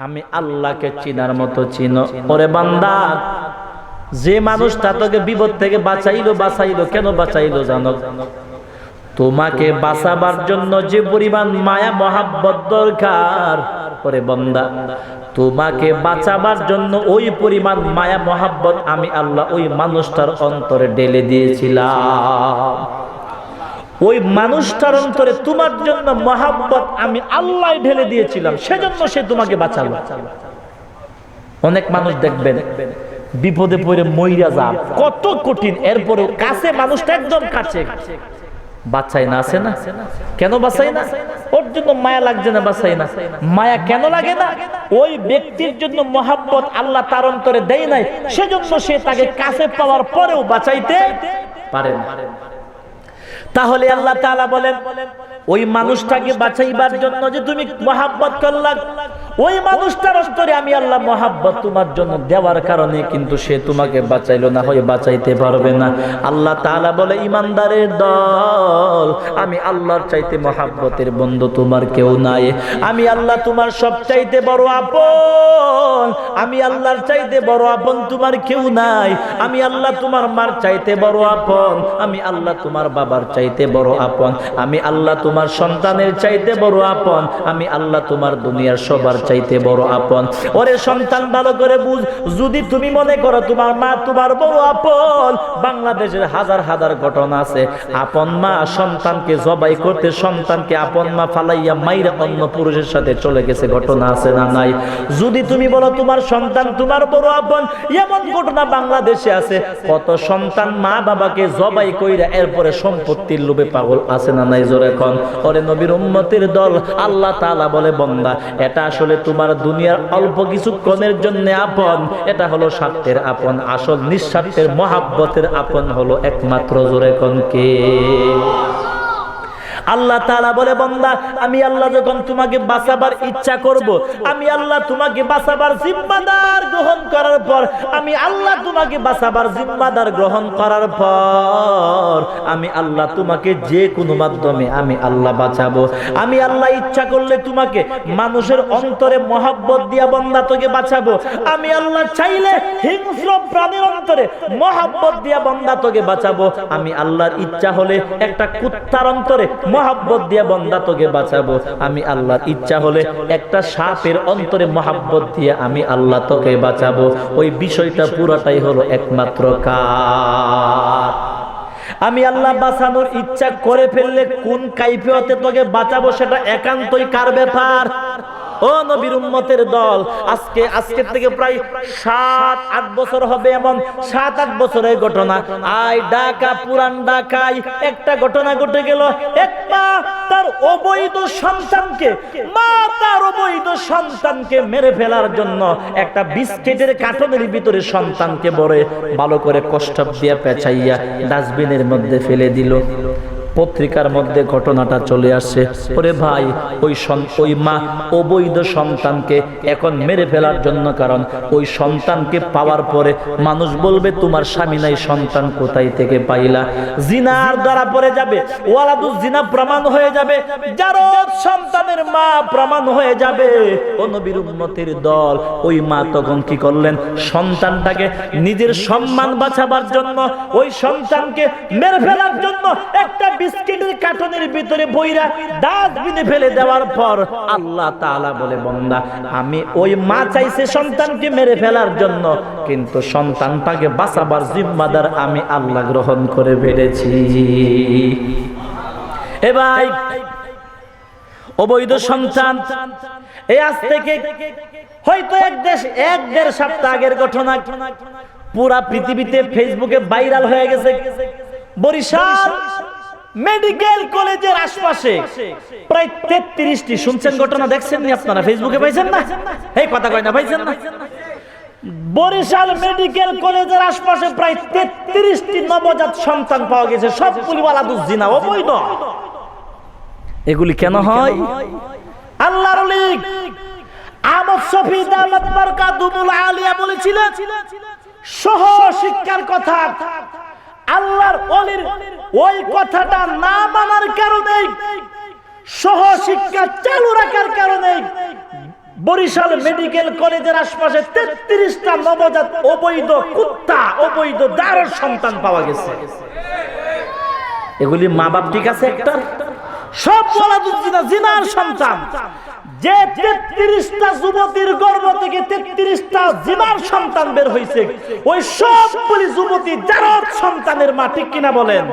আমি আল্লাহকে চিনার মতো চিনো। ওরে বান্দা, যে মানুষটা তোকে বিপদ থেকে বাঁচাইলো, কেন বাঁচাইলো জানো? তোমাকে বাঁচাবার জন্য যে পরিমাণ মায়া মহাব্বত দরকার, ওরে বান্দা, তোমাকে বাঁচাবার জন্য ওই পরিমাণ মায়া মহাব্বত আমি আল্লাহ ওই মানুষটার অন্তরে ঢেলে দিয়েছিলাম। ওই মানুষটার অন্তরে তোমার জন্য মহাব্বত আমি আল্লাহ ঢেলে দিয়েছিলাম, সেজন্য সে তোমাকে বাঁচালো। অনেক মানুষ দেখবেন বিপদে পড়ে মইরা যায়, কত কঠিন, এরপরেও কাছে মানুষটা একদম কাছে বাঁচাই না, আছে না? কেন বাঁচাই না? ওর জন্য মায়া লাগছে না, বাঁচাই না। মায়া কেন লাগে না? ওই ব্যক্তির জন্য মহাব্বত আল্লাহ তার অন্তরে দেয় নাই, সেজন্য সে তাকে কাছে পাওয়ার পরেও বাঁচাইতে পারে না। তাহলে আল্লাহ তাআলা বলেন, ওই মানুষটাকে বাঁচাইবার জন্য যে তুমি মহাব্বত করলা, ওই মানুষটার অন্তরে আমি আল্লাহ মহাব্বত তোমার জন্য দেওয়ার কারণে কিন্তু সে তোমাকে বাঁচাইলো না, হয় বাঁচাইতে পারবে না। আল্লাহ তাআলা বলে, ইমানদারের দল, আমি আল্লাহর চাইতে মহাব্বতের বন্ধু তোমার কেউ নাই। আমি আল্লাহ তোমার সব চাইতে বড় আপন, আমি আল্লাহর চাইতে বড় আপন তোমার কেউ নাই। আমি আল্লাহ তোমার মার চাইতে বড় আপন, আমি আল্লাহ তোমার বাবার চাইতে বড় আপন, আমি আল্লাহ তোমার সন্তানের চাইতে বড় আপন, আমি আল্লাহ তোমার দুনিয়ার সবার চাইতে বড় আপন। ওরে সন্তান, ভালো করে বুঝ, যদি তুমি মনে করো তোমার মা তোমার বড় আপন, বাংলাদেশের হাজার হাজার ঘটনা আছে, আপন মা সন্তানকে জবাই করতে, সন্তানকে আপন মা ফালাইয়া মাইরা অন্য পুরুষের সাথে চলে গেছে, ঘটনা আছে না নাই? যদি তুমি বলো তোমার সন্তান তোমার বড় আপন, এমন ঘটনা বাংলাদেশে আছে। কত সন্তান মা বাবাকে জবাই কইরা এরপরে সম্পত্তির লোভে পাগল, আছে না নাই? জোরে কোন। ওরে নবীর উম্মতের দল, আল্লাহ তাআলা বলে, বান্দা, এটা আসলে তোমার দুনিয়ার অল্প কিছুক্ষণের জন্য আপন, এটা হলো স্বার্থের আপন। আসল নিঃস্বার্থের মহাব্বতের আপন হলো একমাত্র, জোরে কোন কে? আল্লাহ তাআলা বলে বান্দা আমি আল্লাহ যখন তোমাকে বাঁচাবার ইচ্ছা করব, আমি আল্লাহ তোমাকে বাঁচাবার জিম্মাদার গ্রহণ করার পর, আমি আল্লাহ তোমাকে বাঁচাবার জিম্মাদার গ্রহণ করার পর আমি আল্লাহ তোমাকে যে কোনো মাধ্যমে আমি আল্লাহ বাঁচাবো। আমি আল্লাহ ইচ্ছা করলে তোমাকে মানুষের অন্তরে মহব্বত দিয়া বান্দা তোকে বাঁচাবো। আমি আল্লাহ চাইলে হিংস্র প্রাণীর অন্তরে মহব্বত দিয়া বান্দা তোকে বাঁচাবো। আমি আল্লাহর ইচ্ছা হলে একটা কুত্তার অন্তরে মহব্বত দিয়া বান্দা তোকে বাঁচাবো। আমি আল্লাহর ইচ্ছা হলে একটা সাপের অন্তরে মহব্বত দিয়ে আমি আল্লাহ তোকে বাঁচাবো। ওই বিষয়টা পুরোটাই হলো একমাত্র কার? আমি আল্লাহ বাঁচানোর ইচ্ছা করে ফেললে কোন কাইফিয়তে তোকে বাঁচাবো সেটা একান্তই কার ব্যাপার? ও নবীর উম্মতের দল, আজকে থেকে প্রায় 7-8 বছর হবে, এমন 7-8 বছরের ঘটনা। ঢাকা পুরান ঢাকায় একটা ঘটনা ঘটে গেল। এক মা তার অবৈধ সন্তানকে মেরে ফেলার জন্য একটা বিস্কিটের কার্টনের ভিতরে সন্তানকে ভরে ভালো করে কষ্ট দিয়ে পেঁচাইয়া ডাস্টবিনের মধ্যে ফেলে দিল। পত্রিকার মধ্যে ঘটনাটা চলে আসছে। ওরে ভাই, ওই মা অবৈধ সন্তানকে এখন মেরে ফেলার জন্য, কারণ ওই সন্তানকে পাওয়ার পরে মানুষ বলবে তোমার স্বামী নাই, সন্তান কোথায় থেকে পাইলা? জিনার দ্বারা পড়ে যাবে, ওয়ালাদুজ জিনা প্রমাণ হয়ে যাবে, জারদ সন্তানের মা প্রমাণ হয়ে যাবে। ও নবীর উম্মতের দল, ওই মা তখন কি করলেন? সন্তানটাকে নিজের সম্মান বাঁচাবার জন্য, ওই সন্তানকে মেরে ফেলার জন্য একটা বিস্কিটের কার্টনের ভিতরে বইরা ডাস্টবিনে ফেলে দেওয়ার পর আল্লাহ তাআলা বলে বান্দা আমি ওই মা চাইছে সন্তানকে মেরে ফেলার জন্য, কিন্তু সন্তানটাকে বাঁচাবার জিম্মাদার আমি আল্লাহ গ্রহণ করে ফেলেছি। এ ভাই, অবৈধ সন্তান, এই আজ থেকে হয়তো 1-1.5 সপ্তাহ আগের ঘটনা, পুরা পৃথিবীতে ফেসবুকে ভাইরাল হয়ে গেছে। বরিশাল মেডিকেল কলেজের আশপাশে প্রায় 33টি, শুনছেন ঘটনা, দেখছেন নি আপনারা? ফেসবুকে পাইছেন না? এই কথা কয় না, পাইছেন না? বরিশাল মেডিকেল কলেজের আশপাশে প্রায় 33টি নবজাত সন্তান পাওয়া গেছে, সবগুলি ওয়ালাদুজ জিনা, অবৈধ। এগুলি কেন হয়? আল্লাহর ওলি আহমদ শফী দামাত বারকাতুহুল আলিয়া বলেছিলেন, সহ শিক্ষার কথা। আল্লাহর ওলির ওই কথাটা না মানার কারণে, সহ শিক্ষা চালু রাখার কারণে বরিশাল মেডিকেল কলেজের আশপাশে 33টা নবজাত অবৈধ কুত্তা, অবৈধ দারুণ সন্তান পাওয়া গেছে। এগুলি মা বাপ ঠিক আছে একটা? সব ওয়ালাদুজ জিনা, জিনার সন্তান। যে 33টা যুবতীর গর্ভ থেকে 33টা জিনার সন্তান বের হয়েছে, ওই সবগুলি যুবতী জারদ সন্তানের মা, ঠিক কিনা বলেন?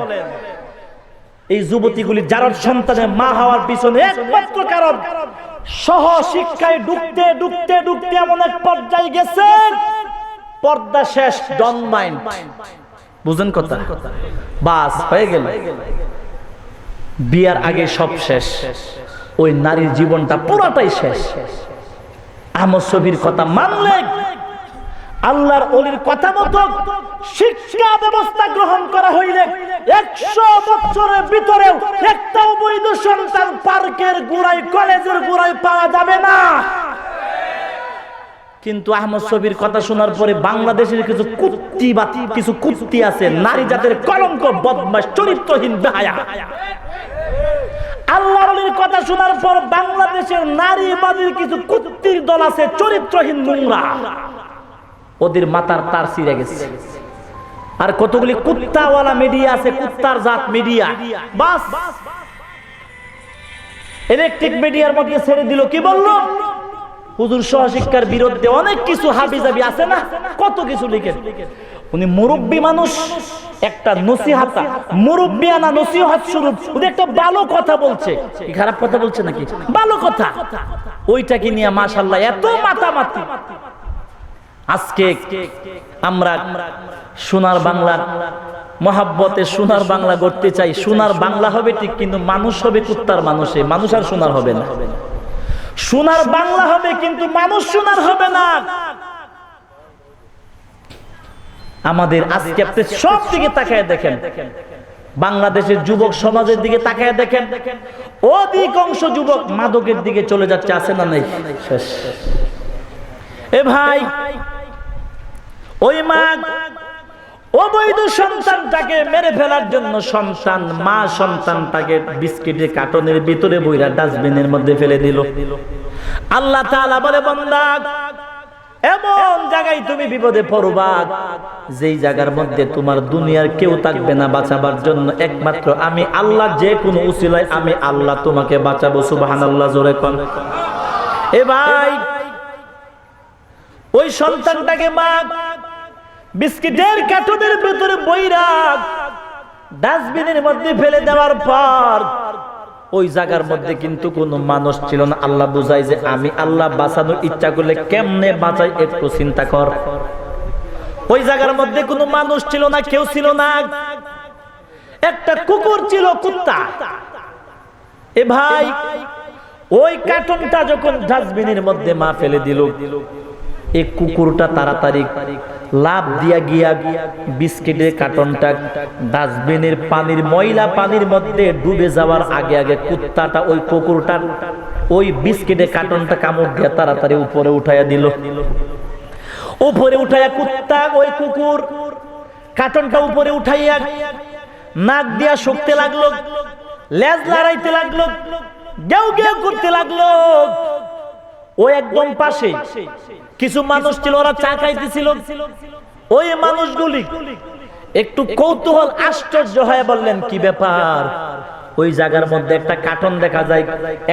এই যুবতীগুলি জারদ সন্তানের মা হওয়ার পিছনে একমাত্র কারণ সহ শিক্ষায় ঢুকতে ঢুকতে ঢুকতে এমন এক পর্যায়ে গেছে, পর্দা শেষ, ডন্ট মাইন্ড। বুঝেন কথা? বাস হয়ে গেল, বিয়ার আগে সব শেষ, ওই নারীর জীবনটা পুরোটাই শেষ। আহমদ শফীর কথা মানলে, আল্লাহর ওলির কথা মতো শিক্ষা ব্যবস্থা গ্রহণ করা হইলে 100 বছরের ভিতরেও একটা অবৈধ সন্তান পার্কের গোড়ায়, কলেজের গোড়ায় পাওয়া যাবে না। কিন্তু আহমদ শফীর কথা শোনার পরে বাংলাদেশের কিছু কুত্তি আছে, নারী জাতের কলঙ্ক, বদমাশ, চরিত্রহীন, বেহায়া। আল্লাহর ওলির কথা শোনার পর বাংলাদেশের নারীবাদীর কিছু কুত্তির দল আছে, চরিত্রহীন, নোংরা। ওদের মাথার তার ছিঁড়ে গেছে। আর কতগুলি কুত্তাওয়ালা মিডিয়া আছে, কুত্তার জাত মিডিয়া, বাস ইলেকট্রিক মিডিয়ার মধ্যে ছেড়ে দিল। কি বললো? হুজুর সহশিক্ষার বিরুদ্ধে অনেক কিছু হাবিজাবি আছে না, কত কিছু লিখেন। উনি মুরব্বী মানুষ, একটা নসিহাতা, মুরব্বিয়ানা নসিহত স্বরূপ উনি একটা ভালো কথা বলছে। কি খারাপ কথা বলছে নাকি? ভালো কথা। ওইটাকে নিয়ে মাশাআল্লাহ এত মাতামাতি। আজকে আমরা সোনার বাংলা মহাব্বতে সোনার বাংলা করতে চাই। সোনার বাংলা হবে ঠিক, কিন্তু মানুষ হবে কুত্তার মানুষে, মানুষ আর সোনার হবে না। সোনার বাংলা হবে কিন্তু মানুষ সোনার হবে না। আমাদের আজকে আপনি সব দিকে তাকায় দেখেন, বাংলাদেশের যুবক সমাজের দিকে তাকায় দেখেন, অধিকাংশ যুবক মাদকের দিকে চলে যাচ্ছে, আছে না নেই? শেষ। এ ভাই, ওই মা অবৈধ সন্তানটাকে মেরে ফেলার জন্য মা সন্তানটাকে বিস্কিটের কার্টনের ভিতরে বইরা ডাস্টবিনের মধ্যে ফেলে দিল। আল্লাহ তাআলা বলে, বান্দা, এমন জায়গায় তুমি বিপদে পড়বা যেই জায়গার মধ্যে তোমার দুনিয়ার কেউ থাকবে না বাঁচাবার জন্য, একমাত্র আমি আল্লাহ যে কোনো উসিলায় আমি আল্লাহ তোমাকে বাঁচাবো। সুবহানাল্লাহ, জোরে কোন। এ ভাই, ওই সন্তানটাকে মা বিস্কিটের কার্টনের ভিতরে বইরা ডাস্টবিনের মধ্যে ফেলে দেওয়ার পর ওই জায়গার মধ্যে কিন্তু কোনো মানুষ ছিল না। আল্লাহ বুঝায় যে আমি আল্লাহ বাঁচানোর ইচ্ছা করলে কেমনে বাঁচাই একটু চিন্তা কর। ওই জায়গার মধ্যে কোনো মানুষ ছিল না, কেউ ছিল না, একটা কুকুর ছিল, কুত্তা। এ ভাই, ওই কার্টনটা যখন ডাস্টবিনের মধ্যে মা ফেলে দিল, এই কুকুরটা তাড়াতাড়ি লাফ দিয়া গিয়া বিস্কিটের কার্টনটা ডাস্টবিনের পানির ময়লা পানির মধ্যে ডুবে যাওয়ার আগে আগে কুত্তাটা ওই কুকুরটার ওই বিস্কিটের কার্টনটা কামড় দিয়া তাড়াতাড়ি উপরে উঠাইয়া দিল। উপরে উঠাইয়া কুত্তা ওই কুকুর কার্টনটা উপরে উঠাইয়া নাক দিয়া শুকতে লাগলো, লেজ লড়াইতে লাগলো, গেউ গেউ করতে লাগলো। ও একদম পাশে কিছু মানুষ ছিল, ওরা চা খাইতেছিল। ওই মানুষগুলি একটু কৌতূহল আশ্চর্য হয়ে বললেন, কি ব্যাপার? ওই জায়গার মধ্যে একটা কার্টন দেখা যায়,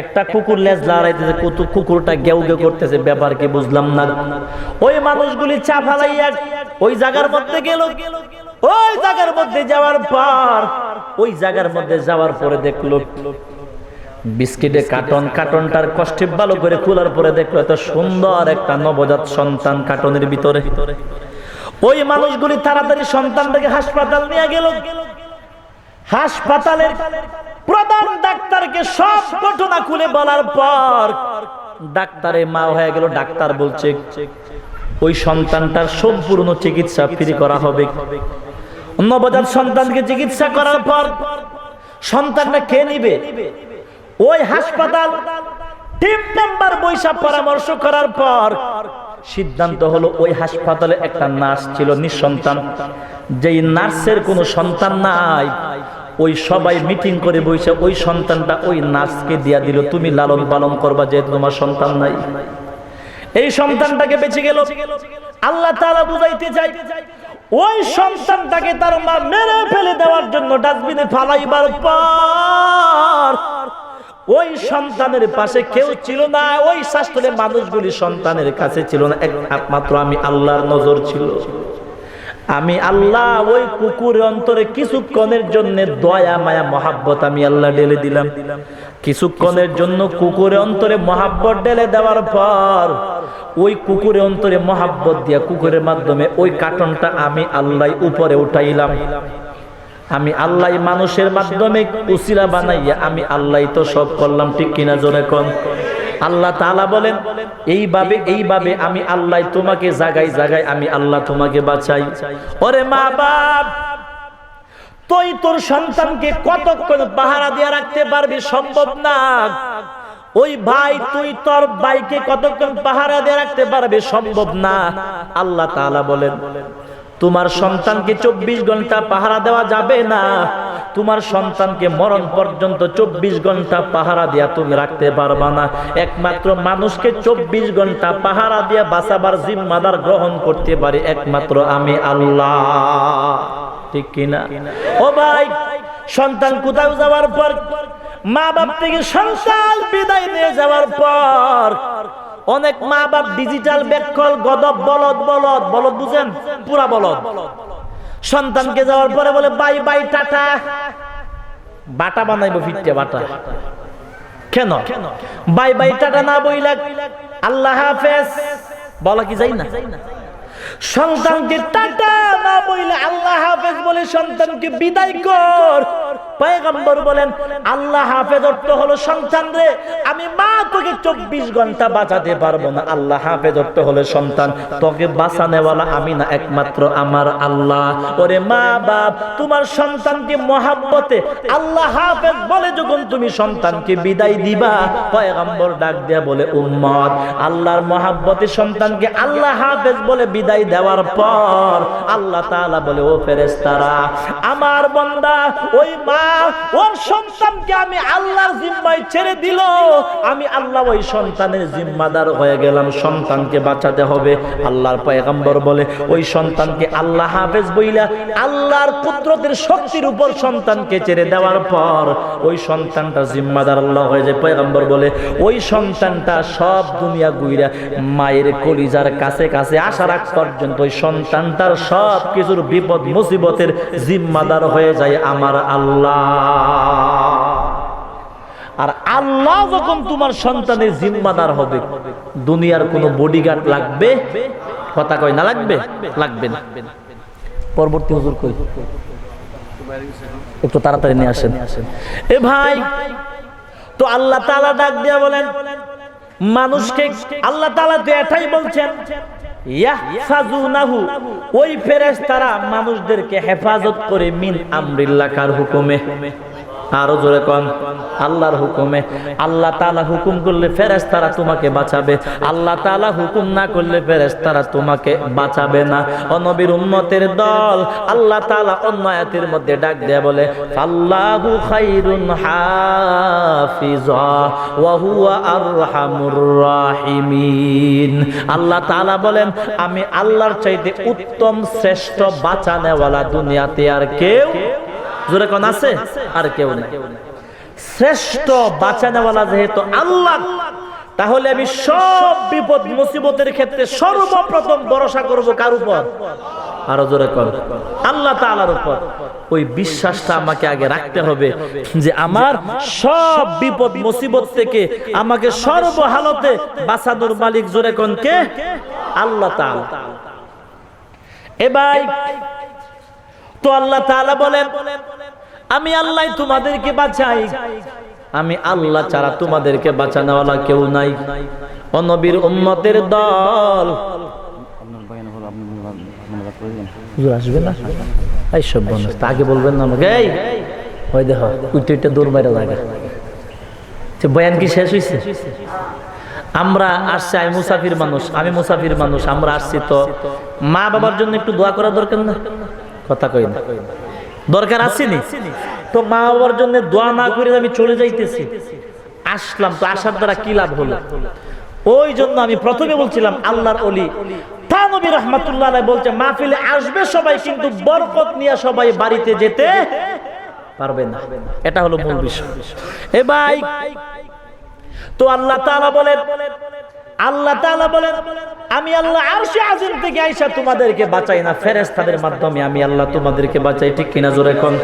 একটা কুকুর লেজ লড়াইতেছে, কুকুরটা গেউ গেউ করতেছে, ব্যাপার কি বুঝলাম না। ওই মানুষগুলি চা ফালাইয়া ওই জায়গার মধ্যে গেল। ওই জায়গার মধ্যে যাওয়ার পর ওই জায়গার মধ্যে যাওয়ার পরে দেখলো বিস্কিটের কার্টনটার কষ্টে ভালো করে খোলার পরে দেখলো এত সুন্দর একটা নবজাত সন্তান কার্টনের ভিতরে। ওই মানুষগুলি তাড়াতাড়ি সন্তানটাকে হাসপাতাল নিয়ে গেল। হাসপাতালের প্রধান ডাক্তারকে সব ঘটনা খুলে বলার পর ডাক্তারে মা হয়ে গেল। ডাক্তার বলছে ওই সন্তানটার সম্পূর্ণ চিকিৎসা ফ্রি করা হবে। নবজাত সন্তানকে চিকিৎসা করার পর সন্তানটা কে নিবে? ওই হাসপাতাল টিম মেম্বার বৈশা পরামর্শ করার পর সিদ্ধান্ত হলো ওই হাসপাতালে একটা নার্স ছিল নিঃসন্তান, যেই নার্সের কোনো সন্তান নাই, ওই সবাই মিটিং করে বৈশা ওই সন্তানটা ওই নার্সকে দিয়া দিল, তুমি লালন পালন করবা, যেহেতু তোমার সন্তান নাই। এই সন্তানটাকে বেঁচে গেল। আল্লাহ তাআলা বুঝাইতে চাই, ওই সন্তানটাকে তার মা মেরে ফেলে দেওয়ার জন্য ডাস্টবিনে ফালাইবার পর ওই সন্তানের পাশে কেউ ছিল না, ওই শাস্ত্রের মানুষগুলি সন্তানের কাছে ছিল না, একমাত্র আমি আল্লাহর নজর ছিল। আমি আল্লাহ ওই কুকুরের অন্তরে কিছুক্ষণের জন্য দয়া মায়া মহাব্বত আমি আল্লাহ ঢেলে দিলাম। কিছুক্ষণের জন্য কুকুরের অন্তরে মহাব্বত ঢেলে দেওয়ার পর ওই কুকুরের অন্তরে মহাব্বত দিয়া কুকুরের মাধ্যমে ওই কার্টনটা আমি আল্লাহ উপরে উঠাইলাম। আমি আল্লাহ মানুষের মাধ্যমে উসিলা বানাইয়া আমি আল্লাহ তো সব করলাম, ঠিক কিনা জোরে কোন। আল্লাহ তাআলা বলেন, এইভাবে আমি আল্লাহ তোমাকে জাগাই জাগাই আমি আল্লাহ তোমাকে বাঁচাই। ওরে মা বাপ, তুই তোর সন্তানকে কতক্ষণ পাহারা দিয়ে রাখতে পারবি? সম্ভব না। ওই ভাই, তুই তোর ভাইকে কতক্ষণ পাহারা দিয়ে রাখতে পারবি? সম্ভব না। আল্লাহ তাআলা বলেন, তোমার সন্তানকে 24 ঘন্টা পাহারা দেওয়া যাবে না। তোমার সন্তানকে মরণ পর্যন্ত 24 ঘন্টা পাহারা দিয়া তুমি রাখতে পারবা না। একমাত্র মানুষকে 24 ঘন্টা পাহারা দিয়া বাঁচাবার জিম্মাদার গ্রহণ করতে পারি একমাত্র আমি আল্লাহ, ঠিক কিনা? ও ভাই, সন্তান কোথাও যাওয়ার পর, মা বাপ থেকে সন্তান বিদায় নিয়ে যাওয়ার পর অনেক মা বাপ ডিজিটাল ব্যাককল গদব বলদ বলদ বলদ বুঝেন, পুরা বলদ। সন্তানকে যাওয়ার পরে বলে বাই বাই টাটা, বাটা বানাইবো ফিটে বাটা। কেন বাই বাই টাটা না বইলা আল্লাহ হাফেজ বলা কি যাই না? সন্তানকে টাটা না বইলে আল্লাহ হাফেজ বলে সন্তানকে বিদায় কর, পয়গম্বর বলেন আল্লাহ হাফেজ অর্থ হলো সন্তান রে আমি মা তোকে 24 ঘন্টা বাঁচাতে পারবো না, আল্লাহ হাফেজ অর্থ হলো সন্তান তোকে বাঁচানেওয়ালা আমি না, একমাত্র আমার আল্লাহ। ওরে মা বাপ, তোমার সন্তানকে মহাব্বতে আল্লাহ হাফেজ বলে যখন তুমি সন্তানকে বিদায় দিবা, পয়গম্বর ডাক দিয়া বলে উম্মত, আল্লাহর মহাব্বতে সন্তানকে আল্লাহ হাফেজ বলে বিদায় দেওয়ার পর আল্লাহ তাআলা বলে ও ফেরেশতারা, আমার বান্দা ওই মা ওর সন্তানকে আমি আল্লাহর জিম্মায় ছেড়ে দিল, আমি আল্লাহ ওই সন্তানের জিম্মাদার হয়ে গেলাম, সন্তানকে বাঁচাতে হবে। আল্লাহর পয়গম্বর বলে ওই সন্তানকে আল্লাহ হাফেজ বইলা আল্লাহর কুদরতের শক্তির উপর সন্তানকে ছেড়ে দেওয়ার পর ওই সন্তানটা জিম্মাদার আল্লাহ হয়ে যায়। পয়গম্বর বলে ওই সন্তানটা সব দুনিয়া ঘুইরা মায়ের কলিজার কাছে কাছে আসার আগ পর্যন্ত ওই সন্তানটার সব কিছুর বিপদ মুসিবতের জিম্মাদার হয়ে যায় আমার আল্লাহ। আর আল্লাহ যখন তোমার সন্তানের জিম্মাদার হবে, দুনিয়ার কোনো বডিগার্ড লাগবে? কথা কয় না লাগবে? লাগবে না। পরবর্তী হুজুর কই, একটু তাড়াতাড়ি নিয়ে আসেন। এ ভাই, তো আল্লাহ তাআলা ডাক দিয়া বলেন মানুষকে, আল্লাহ তাআলা তো এটাই বলছেন ইয়াহফাজুনাহু, ওই ফেরেশতারা মানুষদেরকে হেফাজত করে মিন আমরিল্লাহ, কার হুকুমে? আরো জোরে কোন, আল্লাহর হুকুমে। আল্লাহ তাআলা হুকুম করলে ফেরেশতারা তোমাকে বাঁচাবে, আল্লাহ তাআলা হুকুম না করলে ফেরেশতারা তোমাকে বাঁচাবে না। ও নবীর উম্মতের দল, আল্লাহ তাআলা অন্য আয়াতের মধ্যে ডাক দেয়া বলে আল্লাহু খায়রুন হাফিজা ওয়া হুয়া আরহামুর রাহিমিন। আল্লাহ তাআলা বলেন আমি আল্লাহর চাইতে উত্তম শ্রেষ্ঠ বাঁচানেওয়ালা দুনিয়াতে আর কেউ, জোরে কোন আছে? আর কেউ নেই। শ্রেষ্ঠ বাঁচানেওয়ালা যেহেতু আল্লাহ, তাহলে আমি সব বিপদ মুসিবতের ক্ষেত্রে সর্বপ্রথম ভরসা করব কার উপর? আরো জোরে কোন, আল্লাহ তাআলার উপর। ওই বিশ্বাসটা আমাকে আগে রাখতে হবে যে আমার সব বিপদ মুসিবত থেকে আমাকে সর্বহালতে বাঁচানোর মালিক, জোরে কোন কে? আল্লাহ তাআলা। এ ভাই, তো আল্লাহ তাআলা বলেন আমি আল্লাহ তোমাদেরকে বাঁচাই, আমি আল্লাহ ছাড়া তোমাদেরকে বাঁচানোওয়ালা কেউ নাই। ও নবীর উম্মতের দল, আসবে না এই সব বন্ধু আগে বলবেন না আমাকে, এই ওই দেখো উইটা দৌড় মারা লাগা, বয়ান কি শেষ হয়েছে? আমরা আসছি, আমি মুসাফির মানুষ, আমি মুসাফির মানুষ, আমরা আসছি তো মা বাবার জন্য একটু দোয়া করা দরকার না? কথা কই না, দরকার আসেনি? তো মা বাবার জন্য দোয়া না করে আমি চলে যাইতেছি, আসলাম তো আসার দ্বারা কি লাভ হলো? ওই জন্য আমি প্রথমে বলছিলাম আল্লাহর ওলি থানবী রাহমাতুল্লাহ আলাইহি বলছে মাহফিলে আসবে সবাই, কিন্তু বরকত নিয়ে সবাই বাড়িতে যেতে পারবে না। এটা হলো মূল বিষয়। এ ভাই, তো আল্লাহ তাআলা বলেন, আল্লাহ তাআলা বলেন আমি আল্লাহ আরশে আজিম থেকে আইসা তোমাদেরকে বাঁচাই না, ফেরেশতাদের মাধ্যমে আমি আল্লাহ তোমাদেরকে বাঁচাই। ঠিক কিনা জোরে কোন?